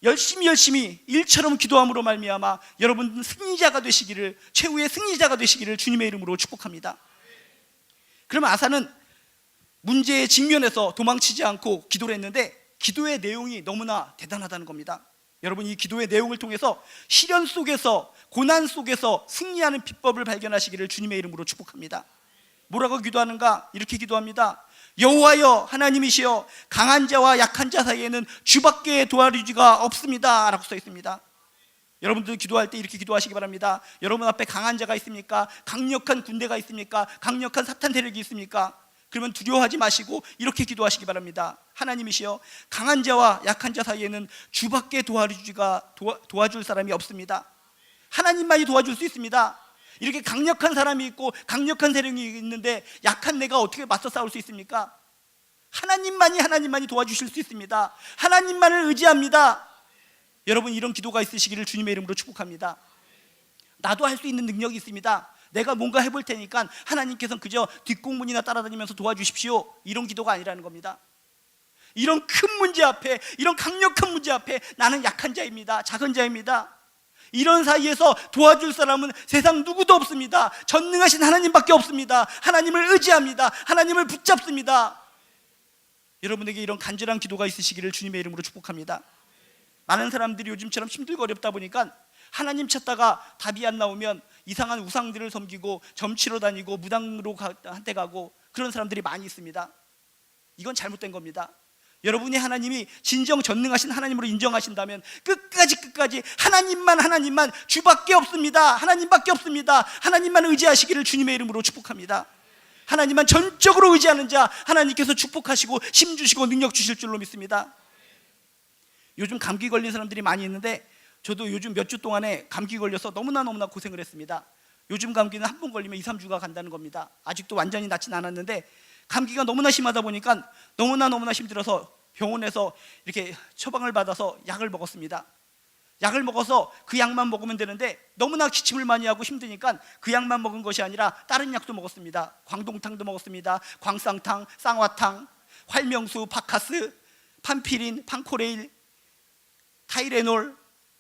열심히 일처럼 기도함으로 말미암아 여러분 승리자가 되시기를, 최후의 승리자가 되시기를 주님의 이름으로 축복합니다. 그러면 아사는 문제에 직면해서 도망치지 않고 기도를 했는데 기도의 내용이 너무나 대단하다는 겁니다. 여러분 이 기도의 내용을 통해서 시련 속에서, 고난 속에서 승리하는 비법을 발견하시기를 주님의 이름으로 축복합니다. 뭐라고 기도하는가? 이렇게 기도합니다. 여호와여 하나님이시여 강한 자와 약한 자 사이에는 주밖에 도와주기가 없습니다 라고 써 있습니다. 여러분들 기도할 때 이렇게 기도하시기 바랍니다. 여러분 앞에 강한 자가 있습니까? 강력한 군대가 있습니까? 강력한 사탄 세력이 있습니까? 그러면 두려워하지 마시고 이렇게 기도하시기 바랍니다. 하나님이시여 강한 자와 약한 자 사이에는 주밖에 도와줄 사람이 없습니다. 하나님만이 도와줄 수 있습니다. 이렇게 강력한 사람이 있고 강력한 세력이 있는데 약한 내가 어떻게 맞서 싸울 수 있습니까? 하나님만이 도와주실 수 있습니다. 하나님만을 의지합니다. 여러분 이런 기도가 있으시기를 주님의 이름으로 축복합니다. 나도 할 수 있는 능력이 있습니다. 내가 뭔가 해볼 테니까 하나님께서는 그저 뒷공문이나 따라다니면서 도와주십시오, 이런 기도가 아니라는 겁니다. 이런 큰 문제 앞에, 이런 강력한 문제 앞에 나는 약한 자입니다. 작은 자입니다. 이런 사이에서 도와줄 사람은 세상 누구도 없습니다. 전능하신 하나님밖에 없습니다. 하나님을 의지합니다. 하나님을 붙잡습니다. 여러분에게 이런 간절한 기도가 있으시기를 주님의 이름으로 축복합니다. 많은 사람들이 요즘처럼 힘들고 어렵다 보니까 하나님 찾다가 답이 안 나오면 이상한 우상들을 섬기고 점치러 다니고 무당으로 한테 가고 그런 사람들이 많이 있습니다. 이건 잘못된 겁니다. 여러분이 하나님이 진정 전능하신 하나님으로 인정하신다면 끝까지 하나님만 주밖에 없습니다. 하나님밖에 없습니다. 하나님만 의지하시기를 주님의 이름으로 축복합니다. 하나님만 전적으로 의지하는 자 하나님께서 축복하시고 힘 주시고 능력 주실 줄로 믿습니다. 요즘 감기 걸린 사람들이 많이 있는데 저도 요즘 몇 주 동안에 감기 걸려서 너무나 고생을 했습니다. 요즘 감기는 한 번 걸리면 2, 3주가 간다는 겁니다. 아직도 완전히 낫진 않았는데 감기가 너무나 심하다 보니까 너무나 힘들어서 병원에서 이렇게 처방을 받아서 약을 먹었습니다. 약을 먹어서 그 약만 먹으면 되는데 너무나 기침을 많이 하고 힘드니까 그 약만 먹은 것이 아니라 다른 약도 먹었습니다. 광동탕도 먹었습니다. 광쌍탕, 쌍화탕, 활명수, 바카스, 판피린, 판코레일, 타이레놀,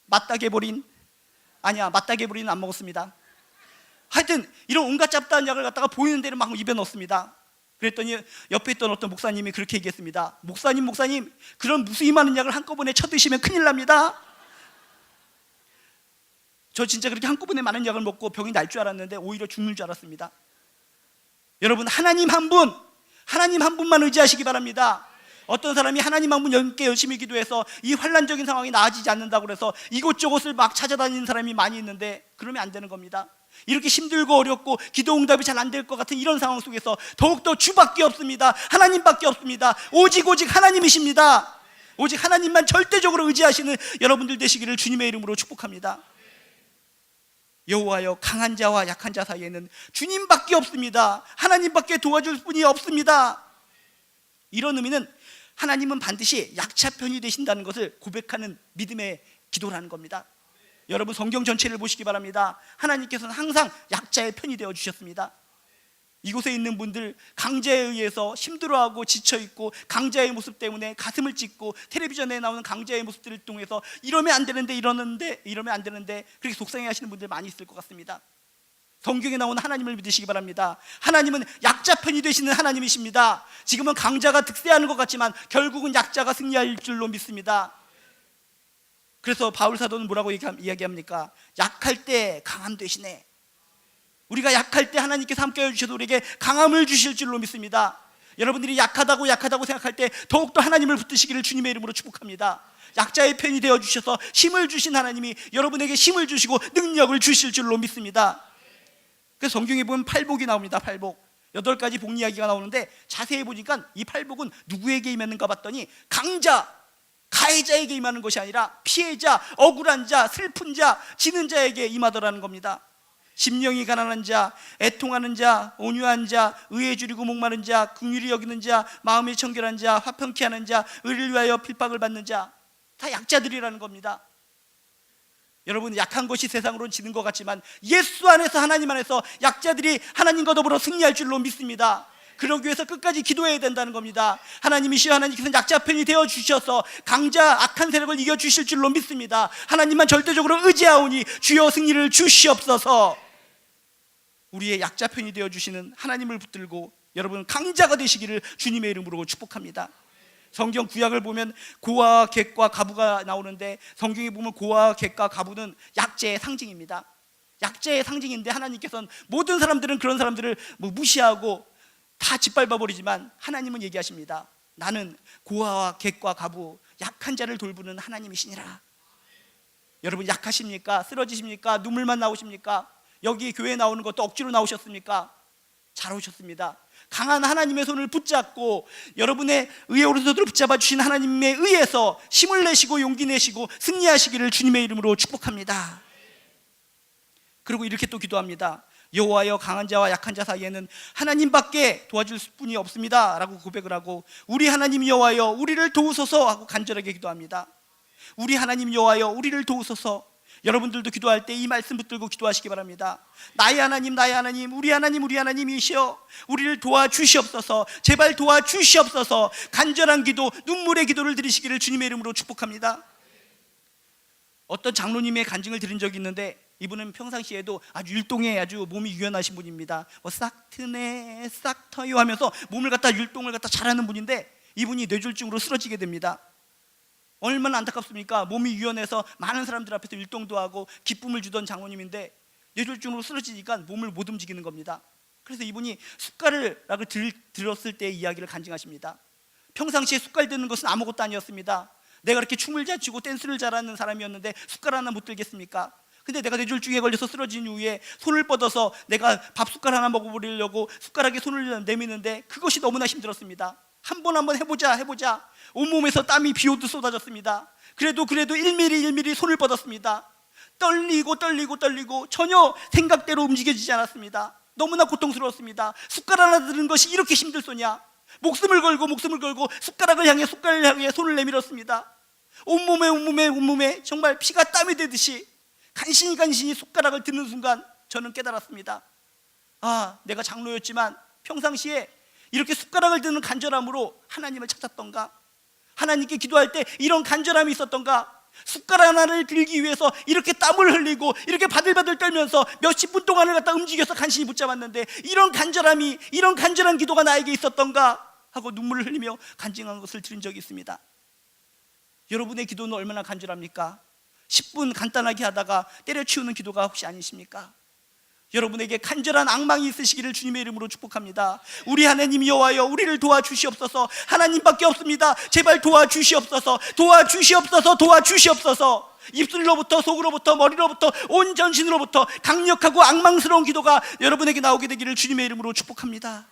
맞다게보린, 아니야, 맞다게보린은 안 먹었습니다. 하여튼 이런 온갖 잡다한 약을 갖다가 보이는 대로 막 입에 넣었습니다. 그랬더니 옆에 있던 어떤 목사님이 그렇게 얘기했습니다. 목사님, 그런 무수히 많은 약을 한꺼번에 쳐드시면 큰일 납니다. 저 진짜 그렇게 한꺼번에 많은 약을 먹고 병이 날 줄 알았는데 오히려 죽는 줄 알았습니다. 여러분, 하나님 한 분만 의지하시기 바랍니다. 어떤 사람이 하나님 한 분 함께 열심히 기도해서 이 환난적인 상황이 나아지지 않는다고 해서 이곳저곳을 막 찾아다니는 사람이 많이 있는데 그러면 안 되는 겁니다. 이렇게 힘들고 어렵고 기도 응답이 잘 안 될 것 같은 이런 상황 속에서 더욱더 주밖에 없습니다. 하나님밖에 없습니다. 오직 하나님이십니다. 오직 하나님만 절대적으로 의지하시는 여러분들 되시기를 주님의 이름으로 축복합니다. 여호와여, 강한 자와 약한 자 사이에는 주님밖에 없습니다. 하나님밖에 도와줄 분이 없습니다. 이런 의미는 하나님은 반드시 약자 편이 되신다는 것을 고백하는 믿음의 기도라는 겁니다. 여러분, 성경 전체를 보시기 바랍니다. 하나님께서는 항상 약자의 편이 되어 주셨습니다. 이곳에 있는 분들 강자에 의해서 힘들어하고 지쳐있고 강자의 모습 때문에 가슴을 찢고 텔레비전에 나오는 강자의 모습들을 통해서 이러면 안 되는데 그렇게 속상해 하시는 분들 많이 있을 것 같습니다. 성경에 나오는 하나님을 믿으시기 바랍니다. 하나님은 약자 편이 되시는 하나님이십니다. 지금은 강자가 득세하는 것 같지만 결국은 약자가 승리할 줄로 믿습니다. 그래서 바울 사도는 뭐라고 이야기합니까? 약할 때 강함 되시네. 우리가 약할 때 하나님께서 함께해 주셔서 우리에게 강함을 주실 줄로 믿습니다. 여러분들이 약하다고 생각할 때 더욱더 하나님을 붙드시기를 주님의 이름으로 축복합니다. 약자의 편이 되어 주셔서 힘을 주신 하나님이 여러분에게 힘을 주시고 능력을 주실 줄로 믿습니다. 그래서 성경에 보면 팔복이 나옵니다. 팔복 8가지 복 이야기가 나오는데 자세히 보니까 이 팔복은 누구에게 임했는가 봤더니 강자, 가해자에게 임하는 것이 아니라 피해자, 억울한 자, 슬픈 자, 지는 자에게 임하더라는 겁니다. 심령이 가난한 자, 애통하는 자, 온유한 자, 의에 줄이고 목마른 자, 긍휼히 여기는 자, 마음이 청결한 자, 화평케 하는 자, 의를 위하여 핍박을 받는 자, 다 약자들이라는 겁니다. 여러분, 약한 것이 세상으로는 지는 것 같지만 예수 안에서, 하나님 안에서 약자들이 하나님과 더불어 승리할 줄로 믿습니다. 그러기 위해서 끝까지 기도해야 된다는 겁니다. 하나님이시여, 하나님께서는 약자 편이 되어 주셔서 강자, 악한 세력을 이겨 주실 줄로 믿습니다. 하나님만 절대적으로 의지하오니 주여 승리를 주시옵소서. 우리의 약자 편이 되어 주시는 하나님을 붙들고 여러분 강자가 되시기를 주님의 이름으로 축복합니다. 성경 구약을 보면 고아와 객과 가부가 나오는데 성경에 보면 고아와 객과 가부는 약자의 상징입니다. 약자의 상징인데 하나님께서는 모든 사람들은 그런 사람들을 무시하고 다 짓밟아버리지만 하나님은 얘기하십니다. 나는 고아와 객과 가부, 약한 자를 돌보는 하나님이시니라. 여러분, 약하십니까? 쓰러지십니까? 눈물만 나오십니까? 여기 교회에 나오는 것도 억지로 나오셨습니까? 잘 오셨습니다. 강한 하나님의 손을 붙잡고 여러분의 의의 오른손으로 붙잡아 주신 하나님에 의해서 힘을 내시고 용기 내시고 승리하시기를 주님의 이름으로 축복합니다. 그리고 이렇게 또 기도합니다. 여호와여, 강한 자와 약한 자 사이에는 하나님밖에 도와줄 분이 없습니다 라고 고백을 하고 우리 하나님 여호와여 우리를 도우소서 하고 간절하게 기도합니다. 우리 하나님 여호와여 우리를 도우소서. 여러분들도 기도할 때 이 말씀 붙들고 기도하시기 바랍니다. 나의 하나님, 나의 하나님, 우리 하나님이시여 우리를 도와주시옵소서. 제발 도와주시옵소서. 간절한 기도, 눈물의 기도를 드리시기를 주님의 이름으로 축복합니다. 어떤 장로님의 간증을 들은 적이 있는데 이분은 평상시에도 아주 율동에 아주 몸이 유연하신 분입니다. 싹 트네 싹 터요 하면서 몸을 갖다 율동을 갖다 잘하는 분인데 이분이 뇌졸중으로 쓰러지게 됩니다. 얼마나 안타깝습니까? 몸이 유연해서 많은 사람들 앞에서 율동도 하고 기쁨을 주던 장로님인데 뇌졸중으로 쓰러지니까 몸을 못 움직이는 겁니다. 그래서 이분이 숟가락을 들었을 때의 이야기를 간증하십니다. 평상시에 숟갈 드는 것은 아무것도 아니었습니다. 내가 그렇게 춤을 잘 추고 댄스를 잘하는 사람이었는데 숟가락 하나 못 들겠습니까? 근데 내가 뇌졸중에 걸려서 쓰러진 이후에 손을 뻗어서 내가 밥 숟갈 하나 먹어보려고 숟가락에 손을 내미는데 그것이 너무나 힘들었습니다. 한번 해보자. 온몸에서 땀이 비오듯 쏟아졌습니다. 그래도 1mm 손을 뻗었습니다. 떨리고 전혀 생각대로 움직여지지 않았습니다. 너무나 고통스러웠습니다. 숟가락 하나 드는 것이 이렇게 힘들소냐. 목숨을 걸고 숟가락을 향해 손을 내밀었습니다. 온몸에 정말 피가 땀이 되듯이 간신히 숟가락을 드는 순간 저는 깨달았습니다. 내가 장로였지만 평상시에 이렇게 숟가락을 드는 간절함으로 하나님을 찾았던가? 하나님께 기도할 때 이런 간절함이 있었던가? 숟가락 하나를 들기 위해서 이렇게 땀을 흘리고 이렇게 바들바들 떨면서 몇십 분 동안을 갖다 움직여서 간신히 붙잡았는데 이런 간절한 기도가 나에게 있었던가 하고 눈물을 흘리며 간증한 것을 들은 적이 있습니다. 여러분의 기도는 얼마나 간절합니까? 10분 간단하게 하다가 때려치우는 기도가 혹시 아니십니까? 여러분에게 간절한 앙망이 있으시기를 주님의 이름으로 축복합니다. 우리 하나님 여호와여, 우리를 도와주시옵소서. 하나님밖에 없습니다. 제발 도와주시옵소서. 입술로부터 속으로부터 머리로부터 온 전신으로부터 강력하고 앙망스러운 기도가 여러분에게 나오게 되기를 주님의 이름으로 축복합니다.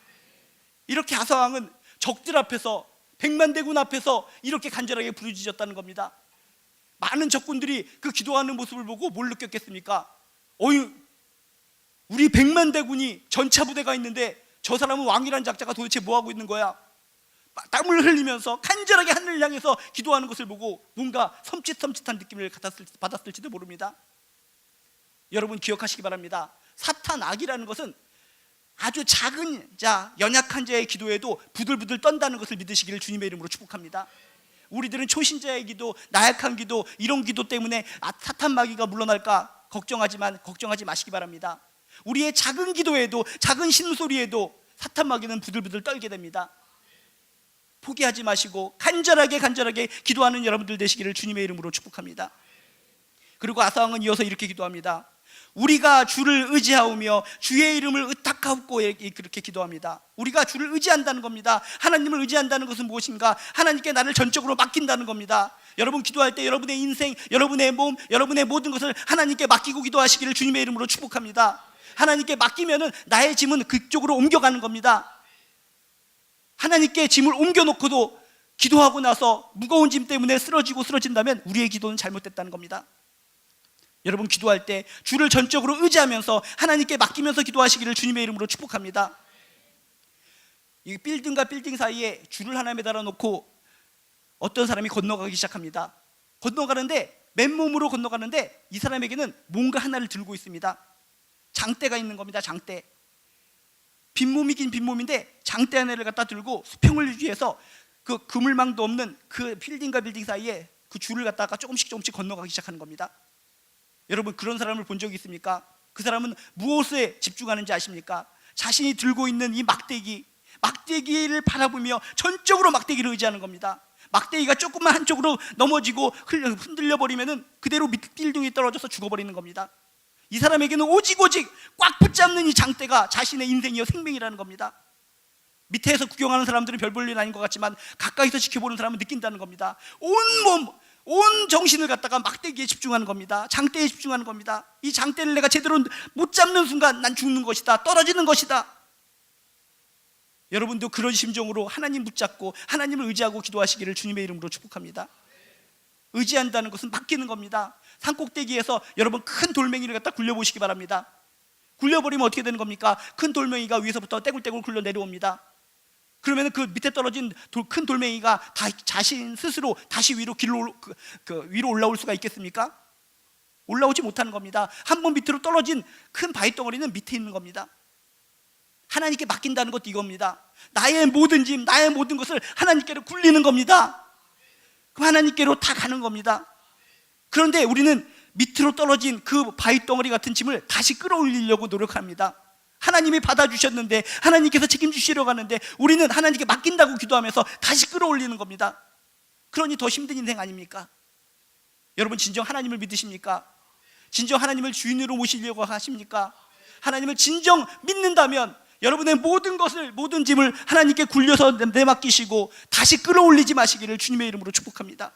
이렇게 아사왕은 적들 앞에서, 백만대군 앞에서 이렇게 간절하게 부르짖었다는 겁니다. 많은 적군들이 그 기도하는 모습을 보고 뭘 느꼈겠습니까? 우리 100만 대군이 전차 부대가 있는데 저 사람은 왕이란 작자가 도대체 뭐하고 있는 거야? 땀을 흘리면서 간절하게 하늘을 향해서 기도하는 것을 보고 뭔가 섬찟한 느낌을 받았을지도 모릅니다. 여러분 기억하시기 바랍니다. 사탄, 악이라는 것은 아주 작은 자, 연약한 자의 기도에도 부들부들 떤다는 것을 믿으시기를 주님의 이름으로 축복합니다. 우리들은 초신자의 기도, 나약한 기도, 이런 기도 때문에 사탄 마귀가 물러날까 걱정하지 마시기 바랍니다. 우리의 작은 기도에도, 작은 신음소리에도 사탄 마귀는 부들부들 떨게 됩니다. 포기하지 마시고 간절하게 기도하는 여러분들 되시기를 주님의 이름으로 축복합니다. 그리고 아사왕은 이어서 이렇게 기도합니다. 우리가 주를 의지하오며 주의 이름을 의탁하옵고, 그렇게 기도합니다. 우리가 주를 의지한다는 겁니다. 하나님을 의지한다는 것은 무엇인가? 하나님께 나를 전적으로 맡긴다는 겁니다. 여러분 기도할 때 여러분의 인생, 여러분의 몸, 여러분의 모든 것을 하나님께 맡기고 기도하시기를 주님의 이름으로 축복합니다. 하나님께 맡기면은 나의 짐은 그쪽으로 옮겨가는 겁니다. 하나님께 짐을 옮겨놓고도 기도하고 나서 무거운 짐 때문에 쓰러진다면 우리의 기도는 잘못됐다는 겁니다. 여러분 기도할 때 주를 전적으로 의지하면서 하나님께 맡기면서 기도하시기를 주님의 이름으로 축복합니다. 이 빌딩과 빌딩 사이에 줄을 하나 매달아 놓고 어떤 사람이 건너가기 시작합니다. 맨몸으로 건너가는데 이 사람에게는 뭔가 하나를 들고 있습니다. 장대가 있는 겁니다. 장대. 빈몸이긴 빈몸인데 장대 하나를 갖다 들고 수평을 유지해서 그 그물망도 없는 그 빌딩과 빌딩 사이에 그 줄을 갖다가 조금씩 건너가기 시작하는 겁니다. 여러분 그런 사람을 본 적이 있습니까? 그 사람은 무엇에 집중하는지 아십니까? 자신이 들고 있는 이 막대기를 바라보며 전적으로 막대기를 의지하는 겁니다. 막대기가 조금만 한쪽으로 넘어지고 흔들려 버리면은 그대로 빌딩이 떨어져서 죽어버리는 겁니다. 이 사람에게는 오직 꽉 붙잡는 이 장대가 자신의 인생이요 생명이라는 겁니다. 밑에서 구경하는 사람들은 별 볼 일 아닌 것 같지만 가까이서 지켜보는 사람은 느낀다는 겁니다. 온 정신을 갖다가 막대기에 집중하는 겁니다. 장대에 집중하는 겁니다. 이 장대를 내가 제대로 못 잡는 순간 난 죽는 것이다, 떨어지는 것이다. 여러분도 그런 심정으로 하나님 붙잡고 하나님을 의지하고 기도하시기를 주님의 이름으로 축복합니다. 의지한다는 것은 맡기는 겁니다. 산꼭대기에서 여러분 큰 돌멩이를 갖다 굴려보시기 바랍니다. 굴려버리면 어떻게 되는 겁니까? 큰 돌멩이가 위에서부터 떼굴떼굴 굴러 내려옵니다. 그러면 그 밑에 떨어진 큰 돌멩이가 자신 스스로 다시 위로 올라올 수가 있겠습니까? 올라오지 못하는 겁니다. 한번 밑으로 떨어진 큰 바위덩어리는 밑에 있는 겁니다. 하나님께 맡긴다는 것도 이겁니다. 나의 모든 짐, 나의 모든 것을 하나님께로 굴리는 겁니다. 그럼 하나님께로 다 가는 겁니다. 그런데 우리는 밑으로 떨어진 그 바위덩어리 같은 짐을 다시 끌어올리려고 노력합니다. 하나님이 받아주셨는데, 하나님께서 책임지시려고 하는데 우리는 하나님께 맡긴다고 기도하면서 다시 끌어올리는 겁니다. 그러니 더 힘든 인생 아닙니까? 여러분 진정 하나님을 믿으십니까? 진정 하나님을 주인으로 모시려고 하십니까? 하나님을 진정 믿는다면 여러분의 모든 짐을 하나님께 굴려서 내맡기시고 다시 끌어올리지 마시기를 주님의 이름으로 축복합니다.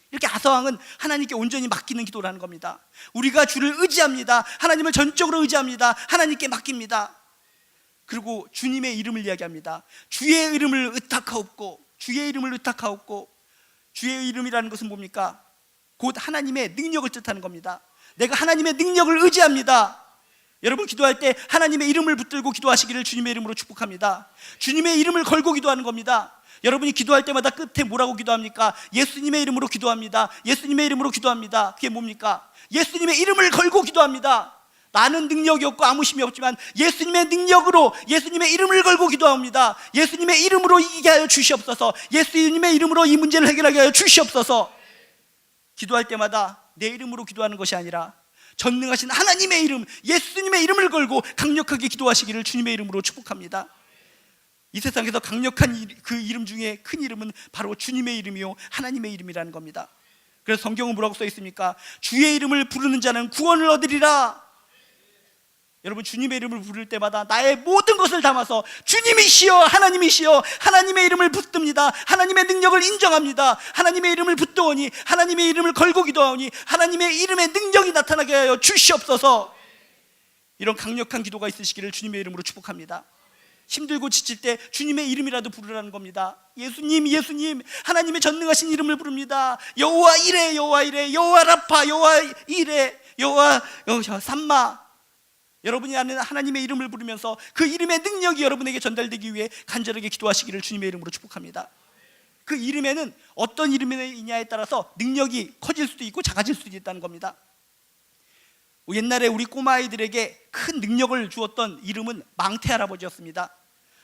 이렇게 아사왕은 하나님께 온전히 맡기는 기도를 하는 겁니다. 우리가 주를 의지합니다. 하나님을 전적으로 의지합니다. 하나님께 맡깁니다. 그리고 주님의 이름을 이야기합니다. 주의 이름을 의탁하옵고, 주의 이름을 의탁하옵고. 주의 이름이라는 것은 뭡니까? 곧 하나님의 능력을 뜻하는 겁니다. 내가 하나님의 능력을 의지합니다. 여러분 기도할 때 하나님의 이름을 붙들고 기도하시기를 주님의 이름으로 축복합니다. 주님의 이름을 걸고 기도하는 겁니다. 여러분이 기도할 때마다 끝에 뭐라고 기도합니까? 예수님의 이름으로 기도합니다. 예수님의 이름으로 기도합니다. 그게 뭡니까? 예수님의 이름을 걸고 기도합니다. 나는 능력이 없고 아무 힘이 없지만 예수님의 능력으로, 예수님의 이름을 걸고 기도합니다. 예수님의 이름으로 이기게 하여 주시옵소서. 예수님의 이름으로 이 문제를 해결하게 하여 주시옵소서. 기도할 때마다 내 이름으로 기도하는 것이 아니라 전능하신 하나님의 이름, 예수님의 이름을 걸고 강력하게 기도하시기를 주님의 이름으로 축복합니다. 이 세상에서 강력한 그 이름 중에 큰 이름은 바로 주님의 이름이요 하나님의 이름이라는 겁니다. 그래서 성경은 뭐라고 써 있습니까? 주의 이름을 부르는 자는 구원을 얻으리라. 여러분 주님의 이름을 부를 때마다 나의 모든 것을 담아서 주님이시여 하나님이시여 하나님의 이름을 붙듭니다. 하나님의 능력을 인정합니다. 하나님의 이름을 붙드오니, 하나님의 이름을 걸고 기도하오니 하나님의 이름의 능력이 나타나게 하여 주시옵소서. 이런 강력한 기도가 있으시기를 주님의 이름으로 축복합니다. 힘들고 지칠 때 주님의 이름이라도 부르라는 겁니다. 예수님, 예수님, 하나님의 전능하신 이름을 부릅니다. 여호와 이레, 여호와 이레, 여호와 라파, 여호와 이레, 여호와 삼마. 여러분이 아는 하나님의 이름을 부르면서 그 이름의 능력이 여러분에게 전달되기 위해 간절하게 기도하시기를 주님의 이름으로 축복합니다. 그 이름에는 어떤 이름이냐에 따라서 능력이 커질 수도 있고 작아질 수도 있다는 겁니다. 옛날에 우리 꼬마 아이들에게 큰 능력을 주었던 이름은 망태 할아버지였습니다.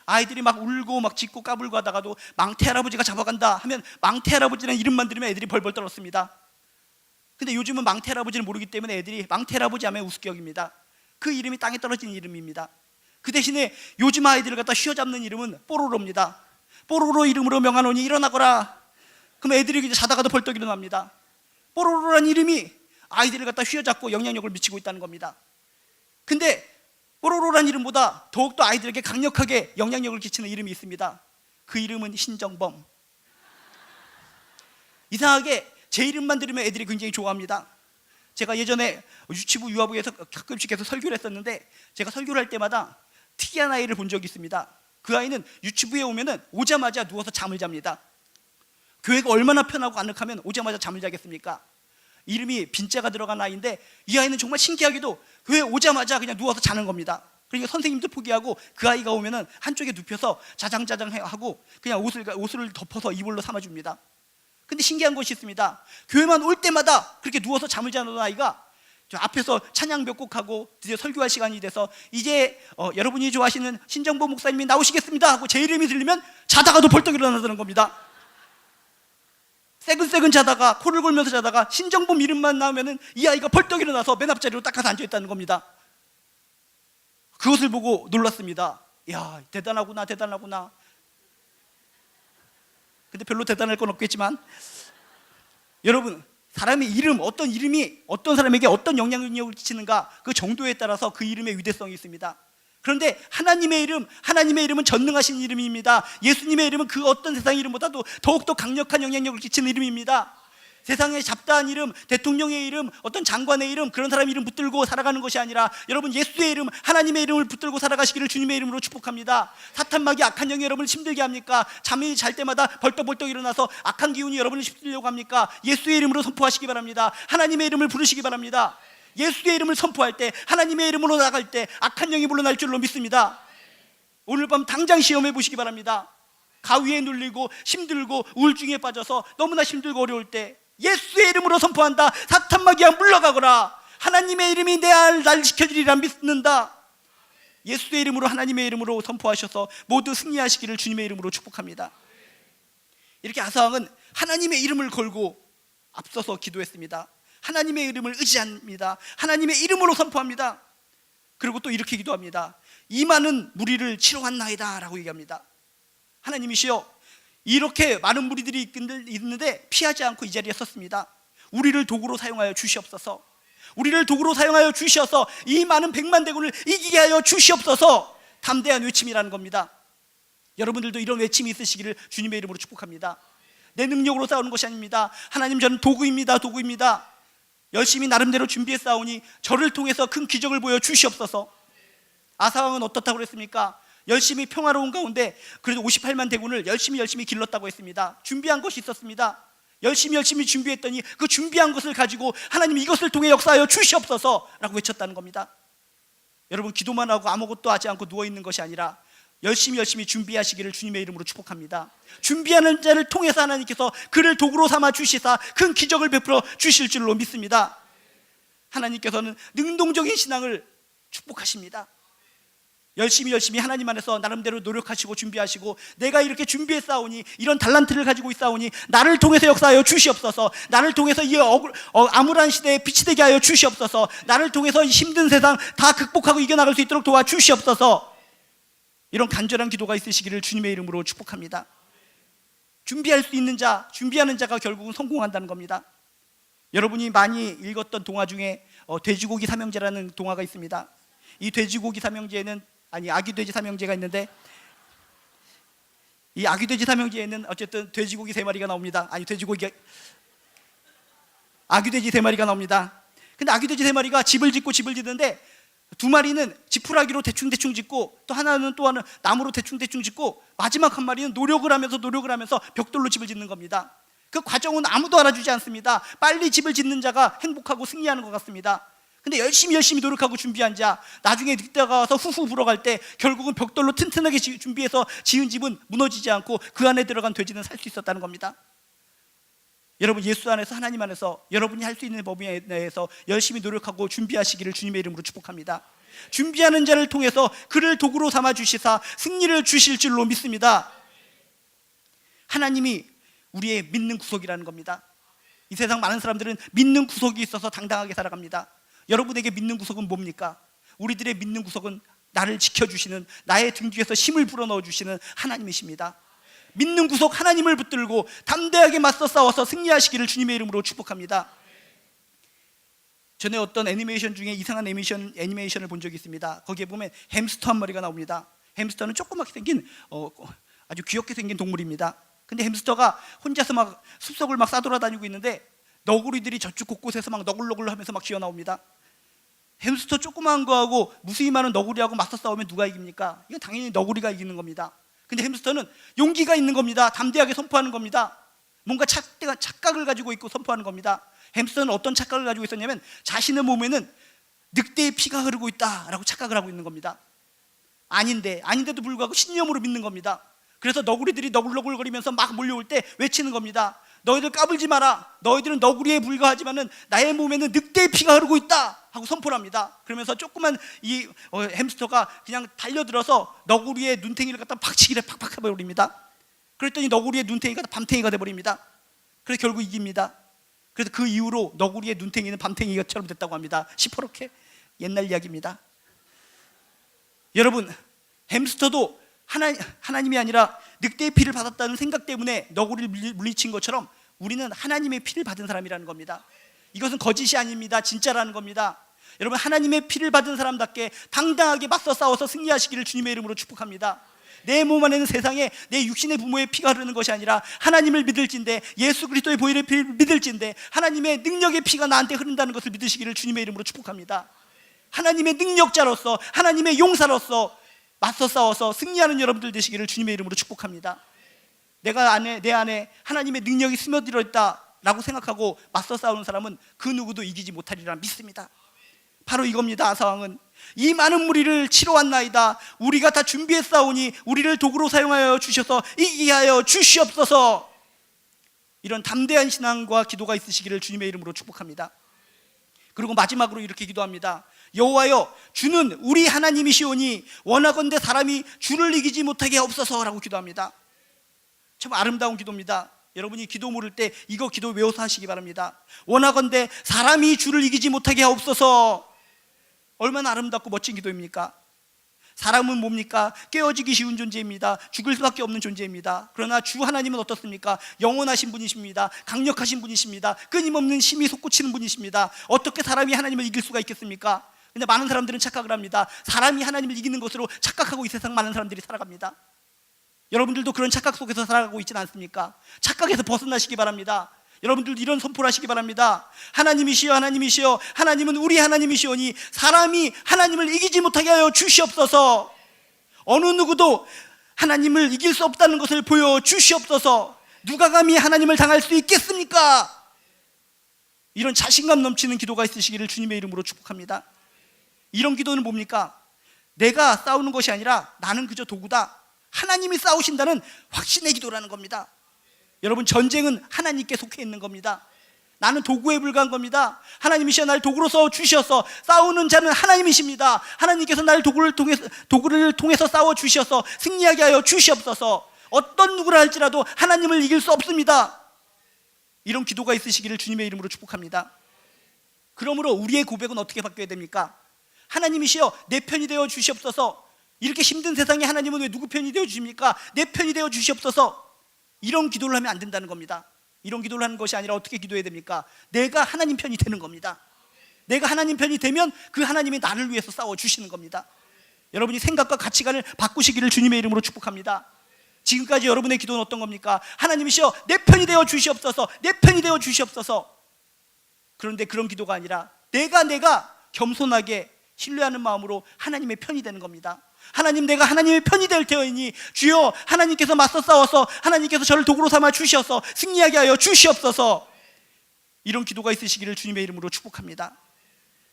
아이들이 막 울고 막 짖고 까불고 하다가도 망태 할아버지가 잡아간다 하면 망태 할아버지라는 이름만 들으면 애들이 벌벌 떨었습니다. 근데 요즘은 망태 할아버지를 모르기 때문에 애들이 망태 할아버지 하면 우습게 여깁니다. 그 이름이 땅에 떨어진 이름입니다. 그 대신에 요즘 아이들을 갖다 휘어잡는 이름은 뽀로로입니다. 뽀로로 이름으로 명하노니 일어나거라. 그럼 애들이 이제 자다가도 벌떡 일어납니다. 뽀로로라는 이름이 아이들을 갖다 휘어잡고 영향력을 미치고 있다는 겁니다. 근데 뽀로로라는 이름보다 더욱더 아이들에게 강력하게 영향력을 끼치는 이름이 있습니다. 그 이름은 신정범. 이상하게 제 이름만 들으면 애들이 굉장히 좋아합니다. 제가 예전에 유치부 유아부에서 가끔씩 계속 설교를 했었는데, 제가 설교를 할 때마다 특이한 아이를 본 적이 있습니다. 그 아이는 유치부에 오자마자 누워서 잠을 잡니다. 교회가 얼마나 편하고 아늑하면 오자마자 잠을 자겠습니까? 이름이 빈자가 들어간 아이인데 이 아이는 정말 신기하게도 교회 오자마자 그냥 누워서 자는 겁니다. 그러니까 선생님도 포기하고 그 아이가 오면은 한쪽에 눕혀서 자장자장 하고 그냥 옷을 덮어서 이불로 삼아줍니다. 근데 신기한 것이 있습니다. 교회만 올 때마다 그렇게 누워서 잠을 자는 아이가 저 앞에서 찬양 몇 곡 하고 드디어 설교할 시간이 돼서 이제 여러분이 좋아하시는 신정보 목사님이 나오시겠습니다 하고 제 이름이 들리면 자다가도 벌떡 일어나는 겁니다. 새근새근 자다가 코를 골면서 자다가 신정범 이름만 나오면은 이 아이가 벌떡 일어나서 맨 앞자리로 딱 가서 앉아있다는 겁니다. 그것을 보고 놀랐습니다. 이야, 대단하구나, 대단하구나. 근데 별로 대단할 건 없겠지만, 여러분 사람의 이름, 어떤 이름이 어떤 사람에게 어떤 영향력을 끼치는가, 그 정도에 따라서 그 이름의 위대성이 있습니다. 그런데 하나님의 이름은 전능하신 이름입니다. 예수님의 이름은 그 어떤 세상 이름보다도 더욱더 강력한 영향력을 끼치는 이름입니다. 세상에 잡다한 이름, 대통령의 이름, 어떤 장관의 이름, 그런 사람 이름 붙들고 살아가는 것이 아니라 여러분 예수의 이름, 하나님의 이름을 붙들고 살아가시기를 주님의 이름으로 축복합니다. 사탄막이 악한 영이 여러분을 힘들게 합니까? 잠이 잘 때마다 벌떡벌떡 일어나서 악한 기운이 여러분을 힘들려고 합니까? 예수의 이름으로 선포하시기 바랍니다. 하나님의 이름을 부르시기 바랍니다. 예수의 이름을 선포할 때, 하나님의 이름으로 나갈 때 악한 영이 물러날 줄로 믿습니다. 오늘 밤 당장 시험해 보시기 바랍니다. 가위에 눌리고 힘들고 우울증에 빠져서 너무나 힘들고 어려울 때 예수의 이름으로 선포한다. 사탄마귀야 물러가거라. 하나님의 이름이 날 지켜주리라 믿는다. 예수의 이름으로, 하나님의 이름으로 선포하셔서 모두 승리하시기를 주님의 이름으로 축복합니다. 이렇게 아사왕은 하나님의 이름을 걸고 앞서서 기도했습니다. 하나님의 이름을 의지합니다. 하나님의 이름으로 선포합니다. 그리고 또 이렇게 기도합니다. 이 많은 무리를 치러왔나이다 라고 얘기합니다. 하나님이시여, 이렇게 많은 무리들이 있는데 피하지 않고 이 자리에 섰습니다. 우리를 도구로 사용하여 주시옵소서. 우리를 도구로 사용하여 주셔서 이 많은 백만 대군을 이기게 하여 주시옵소서. 담대한 외침이라는 겁니다. 여러분들도 이런 외침이 있으시기를 주님의 이름으로 축복합니다. 내 능력으로 싸우는 것이 아닙니다. 하나님, 저는 도구입니다. 도구입니다. 열심히 나름대로 준비해 싸우니 저를 통해서 큰 기적을 보여 주시옵소서. 아사왕은 어떻다고 그랬습니까? 열심히 평화로운 가운데 그래도 58만 대군을 열심히 길렀다고 했습니다. 준비한 것이 있었습니다. 열심히 준비했더니 그 준비한 것을 가지고 하나님 이것을 통해 역사하여 주시옵소서 라고 외쳤다는 겁니다. 여러분, 기도만 하고 아무것도 하지 않고 누워있는 것이 아니라 열심히 준비하시기를 주님의 이름으로 축복합니다. 준비하는 자를 통해서 하나님께서 그를 도구로 삼아 주시사 큰 기적을 베풀어 주실 줄로 믿습니다. 하나님께서는 능동적인 신앙을 축복하십니다. 열심히 하나님 안에서 나름대로 노력하시고 준비하시고, 내가 이렇게 준비했사오니, 이런 달란트를 가지고 있사오니 나를 통해서 역사하여 주시옵소서, 나를 통해서 이 암울한 시대에 빛이 되게 하여 주시옵소서, 나를 통해서 이 힘든 세상 다 극복하고 이겨나갈 수 있도록 도와주시옵소서, 이런 간절한 기도가 있으시기를 주님의 이름으로 축복합니다. 준비할 수 있는 자, 준비하는 자가 결국은 성공한다는 겁니다. 여러분이 많이 읽었던 동화 중에 돼지고기 삼형제라는 동화가 있습니다. 이 돼지고기 삼형제는 아기 돼지 삼형제가 있는데, 이 아기 돼지 삼형제에는 어쨌든 돼지고기 3마리가 나옵니다. 아기 돼지 3마리가 나옵니다. 근데 아기 돼지 3마리가 집을 짓는데 2마리는 지푸라기로 대충 짓고, 또 하나는 나무로 대충 짓고, 마지막 한 마리는 노력을 하면서 벽돌로 집을 짓는 겁니다. 그 과정은 아무도 알아주지 않습니다. 빨리 집을 짓는 자가 행복하고 승리하는 것 같습니다. 근데 열심히 노력하고 준비한 자, 나중에 늑대가 와서 후후 불어갈 때 결국은 벽돌로 튼튼하게 준비해서 지은 집은 무너지지 않고 그 안에 들어간 돼지는 살 수 있었다는 겁니다. 여러분, 예수 안에서, 하나님 안에서 여러분이 할 수 있는 범위에 대해서 열심히 노력하고 준비하시기를 주님의 이름으로 축복합니다. 준비하는 자를 통해서 그를 도구로 삼아 주시사 승리를 주실 줄로 믿습니다. 하나님이 우리의 믿는 구석이라는 겁니다. 이 세상 많은 사람들은 믿는 구석이 있어서 당당하게 살아갑니다. 여러분에게 믿는 구석은 뭡니까? 우리들의 믿는 구석은 나를 지켜주시는, 나의 등 뒤에서 힘을 불어넣어 주시는 하나님이십니다. 믿는 구석 하나님을 붙들고 담대하게 맞서 싸워서 승리하시기를 주님의 이름으로 축복합니다. 전에 어떤 애니메이션 중에 이상한 애니메이션을 본 적이 있습니다. 거기에 보면 햄스터 한 마리가 나옵니다. 햄스터는 조그맣게 생긴 아주 귀엽게 생긴 동물입니다. 근데 햄스터가 혼자서 막 숲속을 막 싸돌아다니고 있는데 너구리들이 저쪽 곳곳에서 막 너굴너굴 하면서 막 기어나옵니다. 햄스터 조그마한 거하고 무수히 많은 너구리하고 맞서 싸우면 누가 이깁니까? 이건 당연히 너구리가 이기는 겁니다. 근데 햄스터는 용기가 있는 겁니다. 담대하게 선포하는 겁니다. 뭔가 착각을 가지고 있고 선포하는 겁니다. 햄스터는 어떤 착각을 가지고 있었냐면, 자신의 몸에는 늑대의 피가 흐르고 있다라고 착각을 하고 있는 겁니다. 아닌데도 불구하고 신념으로 믿는 겁니다. 그래서 너구리들이 너굴너굴거리면서 막 몰려올 때 외치는 겁니다. 너희들 까불지 마라. 너희들은 너구리에 불과하지만은 나의 몸에는 늑대의 피가 흐르고 있다 하고 선포를 합니다. 그러면서 조그만 이 햄스터가 그냥 달려들어서 너구리의 눈탱이를 갖다 팍치기를 팍팍 해버립니다. 그랬더니 너구리의 눈탱이가 밤탱이가 돼버립니다. 그래서 결국 이깁니다. 그래서 그 이후로 너구리의 눈탱이는 밤탱이처럼 됐다고 합니다. 시퍼렇게. 옛날 이야기입니다. 여러분, 햄스터도 하나님이 아니라 늑대의 피를 받았다는 생각 때문에 너구리를 물리친 것처럼 우리는 하나님의 피를 받은 사람이라는 겁니다. 이것은 거짓이 아닙니다. 진짜라는 겁니다. 여러분, 하나님의 피를 받은 사람답게 당당하게 맞서 싸워서 승리하시기를 주님의 이름으로 축복합니다. 내 몸 안에는 세상에 내 육신의 부모의 피가 흐르는 것이 아니라 하나님을 믿을진대, 예수 그리스도의 보혈의 피를 믿을진대 하나님의 능력의 피가 나한테 흐른다는 것을 믿으시기를 주님의 이름으로 축복합니다. 하나님의 능력자로서, 하나님의 용사로서 맞서 싸워서 승리하는 여러분들 되시기를 주님의 이름으로 축복합니다. 내 안에 하나님의 능력이 스며들어 있다라고 생각하고 맞서 싸우는 사람은 그 누구도 이기지 못하리라 믿습니다. 바로 이겁니다. 아사왕은 이 많은 무리를 치러 왔나이다. 우리가 다 준비했사오니 우리를 도구로 사용하여 주셔서 이기게 하여 주시옵소서. 이런 담대한 신앙과 기도가 있으시기를 주님의 이름으로 축복합니다. 그리고 마지막으로 이렇게 기도합니다. 여호와여, 주는 우리 하나님이시오니 원하건대 사람이 주를 이기지 못하게 하옵소서라고 기도합니다. 참 아름다운 기도입니다. 여러분이 기도 모를 때 이거 기도 외워서 하시기 바랍니다. 원하건대 사람이 주를 이기지 못하게 하옵소서. 얼마나 아름답고 멋진 기도입니까? 사람은 뭡니까? 깨어지기 쉬운 존재입니다. 죽을 수밖에 없는 존재입니다. 그러나 주 하나님은 어떻습니까? 영원하신 분이십니다. 강력하신 분이십니다. 끊임없는 힘이 솟구치는 분이십니다. 어떻게 사람이 하나님을 이길 수가 있겠습니까? 근데 많은 사람들은 착각을 합니다. 사람이 하나님을 이기는 것으로 착각하고 이 세상 많은 사람들이 살아갑니다. 여러분들도 그런 착각 속에서 살아가고 있지는 않습니까? 착각에서 벗어나시기 바랍니다. 여러분들도 이런 선포를 하시기 바랍니다. 하나님이시여, 하나님이시여, 하나님은 우리 하나님이시오니 사람이 하나님을 이기지 못하게 하여 주시옵소서. 어느 누구도 하나님을 이길 수 없다는 것을 보여주시옵소서. 누가 감히 하나님을 당할 수 있겠습니까? 이런 자신감 넘치는 기도가 있으시기를 주님의 이름으로 축복합니다. 이런 기도는 뭡니까? 내가 싸우는 것이 아니라 나는 그저 도구다, 하나님이 싸우신다는 확신의 기도라는 겁니다. 여러분, 전쟁은 하나님께 속해 있는 겁니다. 나는 도구에 불과한 겁니다. 하나님이시여 나를 도구로서 주셔서 싸우는 자는 하나님이십니다. 하나님께서 나를 도구를 통해서 싸워 주셔서 승리하게 하여 주시옵소서. 어떤 누구라 할지라도 하나님을 이길 수 없습니다. 이런 기도가 있으시기를 주님의 이름으로 축복합니다. 그러므로 우리의 고백은 어떻게 바뀌어야 됩니까? 하나님이시여 내 편이 되어 주시옵소서. 이렇게 힘든 세상에 하나님은 왜 누구 편이 되어 주십니까? 내 편이 되어 주시옵소서. 이런 기도를 하면 안 된다는 겁니다. 이런 기도를 하는 것이 아니라 어떻게 기도해야 됩니까? 내가 하나님 편이 되는 겁니다. 내가 하나님 편이 되면 그 하나님이 나를 위해서 싸워주시는 겁니다. 여러분이 생각과 가치관을 바꾸시기를 주님의 이름으로 축복합니다. 지금까지 여러분의 기도는 어떤 겁니까? 하나님이시여 내 편이 되어 주시옵소서, 내 편이 되어 주시옵소서. 그런데 그런 기도가 아니라 내가 겸손하게 신뢰하는 마음으로 하나님의 편이 되는 겁니다. 하나님, 내가 하나님의 편이 될 테오니 주여 하나님께서 맞서 싸워서 하나님께서 저를 도구로 삼아 주셔서 승리하게 하여 주시옵소서. 이런 기도가 있으시기를 주님의 이름으로 축복합니다.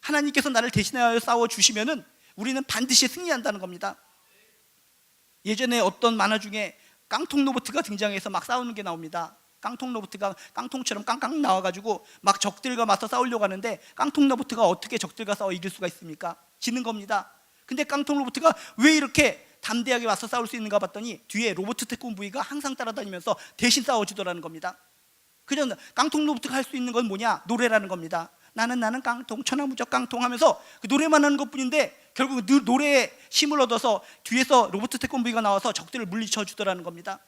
하나님께서 나를 대신하여 싸워 주시면은 우리는 반드시 승리한다는 겁니다. 예전에 어떤 만화 중에 깡통 로봇가 등장해서 막 싸우는 게 나옵니다. 깡통 로봇가 깡통처럼 깡깡 나와가지고 막 적들과 맞서 싸우려고 하는데 깡통 로봇가 어떻게 적들과 싸워 이길 수가 있습니까? 지는 겁니다. 근데 깡통 로봇가 왜 이렇게 담대하게 맞서 싸울 수 있는가 봤더니 뒤에 로봇 태권브이가 항상 따라다니면서 대신 싸워주더라는 겁니다. 그냥 깡통 로봇가 할 수 있는 건 뭐냐? 노래라는 겁니다. 나는 깡통, 천하무적 깡통 하면서 그 노래만 하는 것뿐인데 결국 그 노래에 힘을 얻어서 뒤에서 로봇 태권브이가 나와서 적들을 물리쳐 주더라는 겁니다.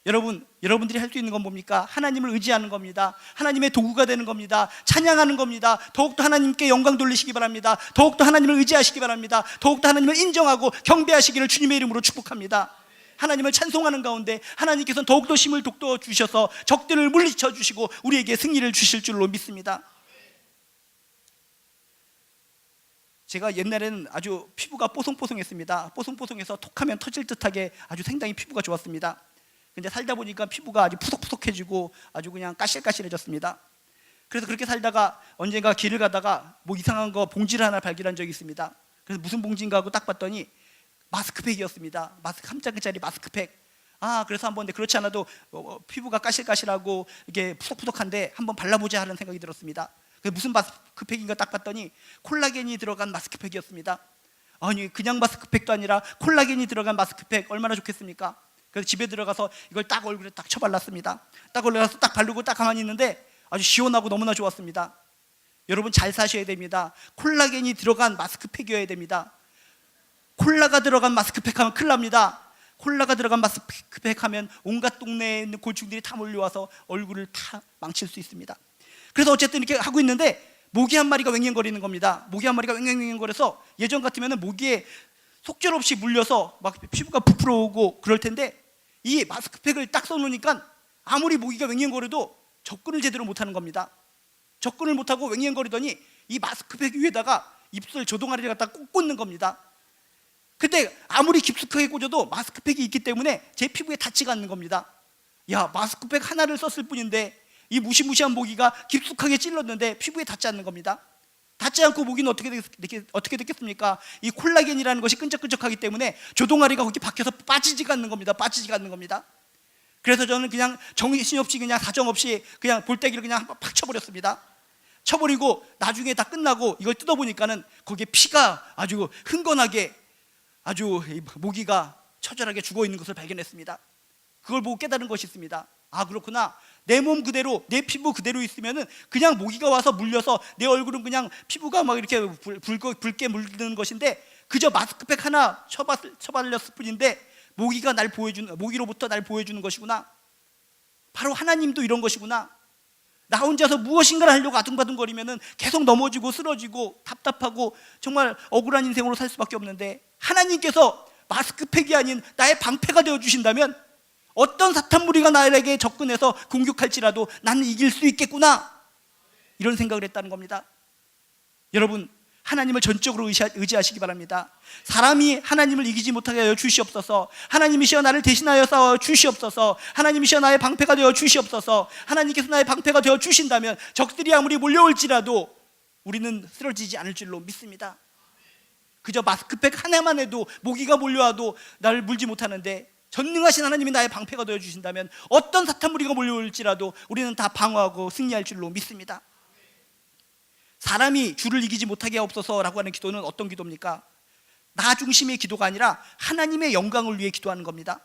여러분들이 할 수 있는 건 뭡니까? 하나님을 의지하는 겁니다. 하나님의 도구가 되는 겁니다. 찬양하는 겁니다. 더욱더 하나님께 영광 돌리시기 바랍니다. 더욱더 하나님을 의지하시기 바랍니다. 더욱더 하나님을 인정하고 경배하시기를 주님의 이름으로 축복합니다. 하나님을 찬송하는 가운데 하나님께서는 더욱더 힘을 돋워 주셔서 적들을 물리쳐 주시고 우리에게 승리를 주실 줄로 믿습니다. 제가 옛날에는 아주 피부가 뽀송뽀송했습니다. 뽀송뽀송해서 톡하면 터질 듯하게 아주 상당히 피부가 좋았습니다. 근데 살다 보니까 피부가 아주 푸석푸석해지고 아주 그냥 까실까실해졌습니다. 그래서 그렇게 살다가 언젠가 길을 가다가 뭐 이상한 거 봉지를 하나 발견한 적이 있습니다. 그래서 무슨 봉지인가 하고 딱 봤더니 마스크팩이었습니다. 한 장짜리 마스크팩. 그래서 한번 근데 그렇지 않아도 피부가 까실까실하고 이게 푸석푸석한데 한번 발라보자 하는 생각이 들었습니다. 그래서 무슨 마스크팩인가 딱 봤더니 콜라겐이 들어간 마스크팩이었습니다. 아니 그냥 마스크팩도 아니라 콜라겐이 들어간 마스크팩 얼마나 좋겠습니까? 그래서 집에 들어가서 이걸 딱 얼굴에 딱 쳐발랐습니다. 딱 올라가서 딱 바르고 딱 가만히 있는데 아주 시원하고 너무나 좋았습니다. 여러분 잘 사셔야 됩니다. 콜라겐이 들어간 마스크팩이어야 됩니다. 콜라가 들어간 마스크팩 하면 큰일 납니다. 콜라가 들어간 마스크팩 하면 온갖 동네에 있는 곤충들이 다 몰려와서 얼굴을 다 망칠 수 있습니다. 그래서 어쨌든 이렇게 하고 있는데 모기 한 마리가 왱왱거리는 겁니다. 모기 한 마리가 왱왱거려서 예전 같으면 모기에 속절없이 물려서 막 피부가 부풀어 오고 그럴 텐데 이 마스크팩을 딱 써놓으니까 아무리 모기가 왱왱거려도 접근을 제대로 못하는 겁니다. 접근을 못하고 왱왱거리더니 이 마스크팩 위에다가 입술 조동아리를 갖다 꼭 꽂는 겁니다. 근데 아무리 깊숙하게 꽂아도 마스크팩이 있기 때문에 제 피부에 닿지가 않는 겁니다. 야, 마스크팩 하나를 썼을 뿐인데 이 무시무시한 모기가 깊숙하게 찔렀는데 피부에 닿지 않는 겁니다. 닿지 않고 모기는 어떻게 됐겠습니까? 이 콜라겐이라는 것이 끈적끈적하기 때문에 조동아리가 거기 박혀서 빠지지가 않는 겁니다. 그래서 저는 그냥 정신없이 그냥 사정없이 그냥 볼때기를 그냥 팍 쳐버렸습니다. 쳐버리고 나중에 다 끝나고 이걸 뜯어보니까는 거기에 피가 아주 흥건하게 아주 모기가 처절하게 죽어있는 것을 발견했습니다. 그걸 보고 깨달은 것이 있습니다. 그렇구나. 내 몸 그대로, 내 피부 그대로 있으면은 그냥 모기가 와서 물려서 내 얼굴은 그냥 피부가 막 이렇게 붉게 물드는 것인데 그저 마스크팩 하나 쳐발렸을 뿐인데 모기로부터 날 보여주는 것이구나. 바로 하나님도 이런 것이구나. 나 혼자서 무엇인가를 하려고 아둥바둥거리면은 계속 넘어지고 쓰러지고 답답하고 정말 억울한 인생으로 살 수밖에 없는데 하나님께서 마스크팩이 아닌 나의 방패가 되어주신다면 어떤 사탄 무리가 나에게 접근해서 공격할지라도 나는 이길 수 있겠구나, 이런 생각을 했다는 겁니다. 여러분, 하나님을 전적으로 의지하시기 바랍니다. 사람이 하나님을 이기지 못하게 하여 주시옵소서. 하나님이시여 나를 대신하여 싸워 주시옵소서. 하나님이시여 나의 방패가 되어 주시옵소서. 하나님께서 나의 방패가 되어 주신다면 적들이 아무리 몰려올지라도 우리는 쓰러지지 않을 줄로 믿습니다. 그저 마스크팩 하나만 해도 모기가 몰려와도 나를 물지 못하는데 전능하신 하나님이 나의 방패가 되어 주신다면 어떤 사탄 무리가 몰려올지라도 우리는 다 방어하고 승리할 줄로 믿습니다. 사람이 주를 이기지 못하게 하옵소서라고 하는 기도는 어떤 기도입니까? 나 중심의 기도가 아니라 하나님의 영광을 위해 기도하는 겁니다.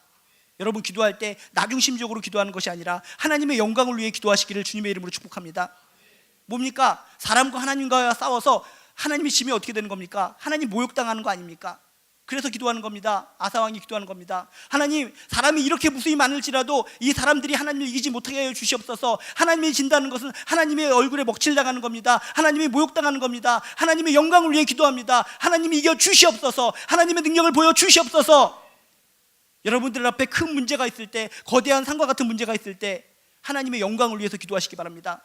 여러분 기도할 때 나 중심적으로 기도하는 것이 아니라 하나님의 영광을 위해 기도하시기를 주님의 이름으로 축복합니다. 뭡니까? 사람과 하나님과 싸워서 하나님이 지면 어떻게 되는 겁니까? 하나님 모욕당하는 거 아닙니까? 그래서 기도하는 겁니다. 아사왕이 기도하는 겁니다. 하나님, 사람이 이렇게 무수히 많을지라도 이 사람들이 하나님을 이기지 못하게 하여 주시옵소서. 하나님이 진다는 것은 하나님의 얼굴에 먹칠당하는 겁니다. 하나님이 모욕당하는 겁니다. 하나님의 영광을 위해 기도합니다. 하나님이 이겨 주시옵소서. 하나님의 능력을 보여 주시옵소서. 여러분들 앞에 큰 문제가 있을 때, 거대한 산과 같은 문제가 있을 때 하나님의 영광을 위해서 기도하시기 바랍니다.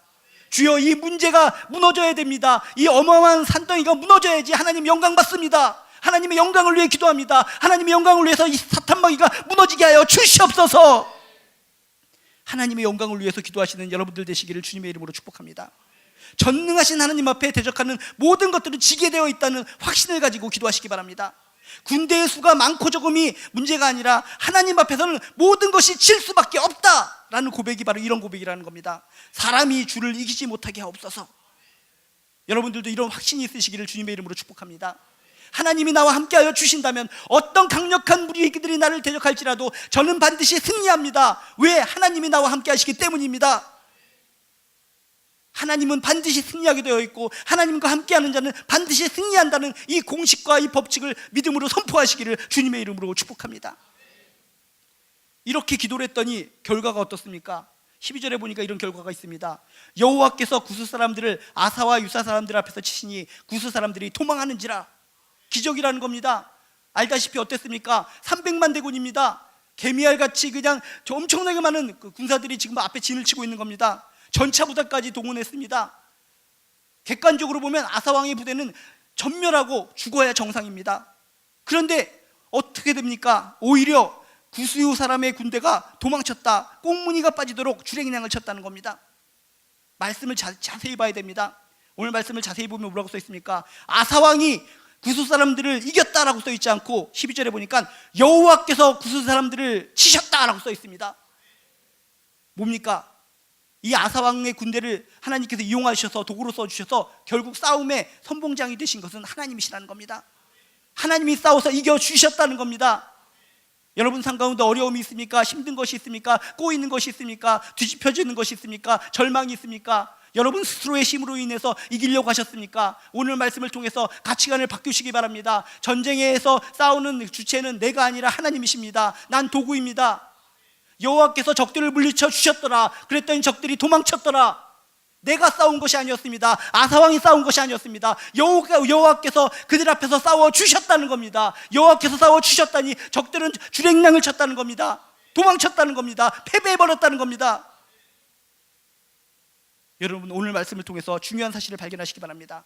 주여, 이 문제가 무너져야 됩니다. 이 어마어마한 산덩이가 무너져야지 하나님 영광 받습니다. 하나님의 영광을 위해 기도합니다. 하나님의 영광을 위해서 이 사탄마귀가 무너지게 하여 주시옵소서. 하나님의 영광을 위해서 기도하시는 여러분들 되시기를 주님의 이름으로 축복합니다. 전능하신 하나님 앞에 대적하는 모든 것들은 지게 되어 있다는 확신을 가지고 기도하시기 바랍니다. 군대의 수가 많고 적음이 문제가 아니라 하나님 앞에서는 모든 것이 질 수밖에 없다라는 고백이 바로 이런 고백이라는 겁니다. 사람이 주를 이기지 못하게 하옵소서. 여러분들도 이런 확신이 있으시기를 주님의 이름으로 축복합니다. 하나님이 나와 함께하여 주신다면 어떤 강력한 무리들이 나를 대적할지라도 저는 반드시 승리합니다. 왜? 하나님이 나와 함께하시기 때문입니다. 하나님은 반드시 승리하게 되어 있고 하나님과 함께하는 자는 반드시 승리한다는 이 공식과 이 법칙을 믿음으로 선포하시기를 주님의 이름으로 축복합니다. 이렇게 기도를 했더니 결과가 어떻습니까? 12절에 보니까 이런 결과가 있습니다. 여호와께서 구스 사람들을 아사와 유사 사람들 앞에서 치시니 구스 사람들이 도망하는지라. 기적이라는 겁니다. 알다시피 어땠습니까? 300만 대군입니다. 개미알같이 그냥 엄청나게 많은 군사들이 지금 앞에 진을 치고 있는 겁니다. 전차 부대까지 동원했습니다. 객관적으로 보면 아사왕의 부대는 전멸하고 죽어야 정상입니다. 그런데 어떻게 됩니까? 오히려 구스 사람의 군대가 도망쳤다. 꽁무니가 빠지도록 주랭이낭을 쳤다는 겁니다. 말씀을 자세히 봐야 됩니다. 오늘 말씀을 자세히 보면 뭐라고 써 있습니까? 아사왕이 구스 사람들을 이겼다라고 써 있지 않고 12절에 보니까 여호와께서 구스 사람들을 치셨다라고 써 있습니다. 뭡니까? 이 아사왕의 군대를 하나님께서 이용하셔서 도구로 써주셔서 결국 싸움의 선봉장이 되신 것은 하나님이시라는 겁니다. 하나님이 싸워서 이겨주셨다는 겁니다. 여러분 삶 가운데 어려움이 있습니까? 힘든 것이 있습니까? 꼬이는 것이 있습니까? 뒤집혀지는 것이 있습니까? 절망이 있습니까? 여러분 스스로의 힘으로 인해서 이기려고 하셨습니까? 오늘 말씀을 통해서 가치관을 바꾸시기 바랍니다. 전쟁에서 싸우는 주체는 내가 아니라 하나님이십니다. 난 도구입니다. 여호와께서 적들을 물리쳐 주셨더라. 그랬더니 적들이 도망쳤더라. 내가 싸운 것이 아니었습니다. 아사왕이 싸운 것이 아니었습니다. 여호와께서 그들 앞에서 싸워 주셨다는 겁니다. 여호와께서 싸워 주셨다니 적들은 주랭랑을 쳤다는 겁니다. 도망쳤다는 겁니다. 패배해버렸다는 겁니다. 여러분 오늘 말씀을 통해서 중요한 사실을 발견하시기 바랍니다.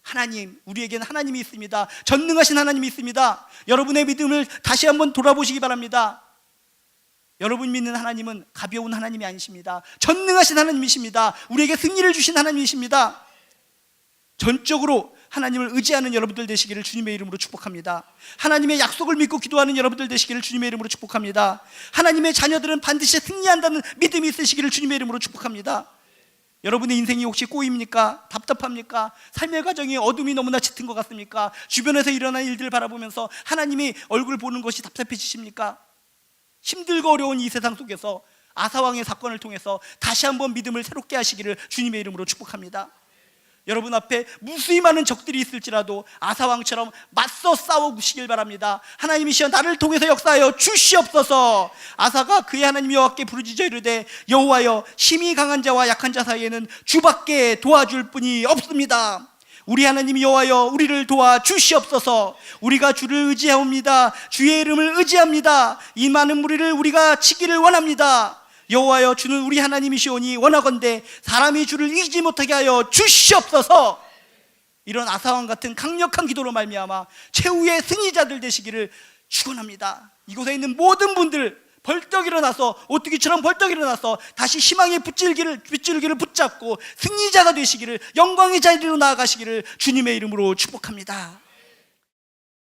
하나님, 우리에게는 하나님이 있습니다. 전능하신 하나님이 있습니다. 여러분의 믿음을 다시 한번 돌아보시기 바랍니다. 여러분 믿는 하나님은 가벼운 하나님이 아니십니다. 전능하신 하나님이십니다. 우리에게 승리를 주신 하나님이십니다. 전적으로 하나님을 의지하는 여러분들 되시기를 주님의 이름으로 축복합니다. 하나님의 약속을 믿고 기도하는 여러분들 되시기를 주님의 이름으로 축복합니다. 하나님의 자녀들은 반드시 승리한다는 믿음이 있으시기를 주님의 이름으로 축복합니다. 여러분의 인생이 혹시 꼬입니까? 답답합니까? 삶의 과정이 어둠이 너무나 짙은 것 같습니까? 주변에서 일어난 일들을 바라보면서 하나님이 얼굴 보는 것이 답답해지십니까? 힘들고 어려운 이 세상 속에서 아사왕의 사건을 통해서 다시 한번 믿음을 새롭게 하시기를 주님의 이름으로 축복합니다. 여러분 앞에 무수히 많은 적들이 있을지라도 아사왕처럼 맞서 싸워보시길 바랍니다. 하나님이시여 나를 통해서 역사하여 주시옵소서. 아사가 그의 하나님 여호와께 부르짖어 이르되 여호와여 힘이 강한 자와 약한 자 사이에는 주밖에 도와줄 분이 없습니다. 우리 하나님 여호와여 우리를 도와 주시옵소서. 우리가 주를 의지하옵니다. 주의 이름을 의지합니다. 이 많은 무리를 우리가 치기를 원합니다. 여호와여 주는 우리 하나님이시오니 원하건대 사람이 주를 이기지 못하게 하여 주시옵소서. 이런 아사왕 같은 강력한 기도로 말미암아 최후의 승리자들 되시기를 축원합니다. 이곳에 있는 모든 분들 벌떡 일어나서 오뚜기처럼 벌떡 일어나서 다시 희망의 빗줄기를 붙잡고 승리자가 되시기를, 영광의 자리로 나아가시기를 주님의 이름으로 축복합니다.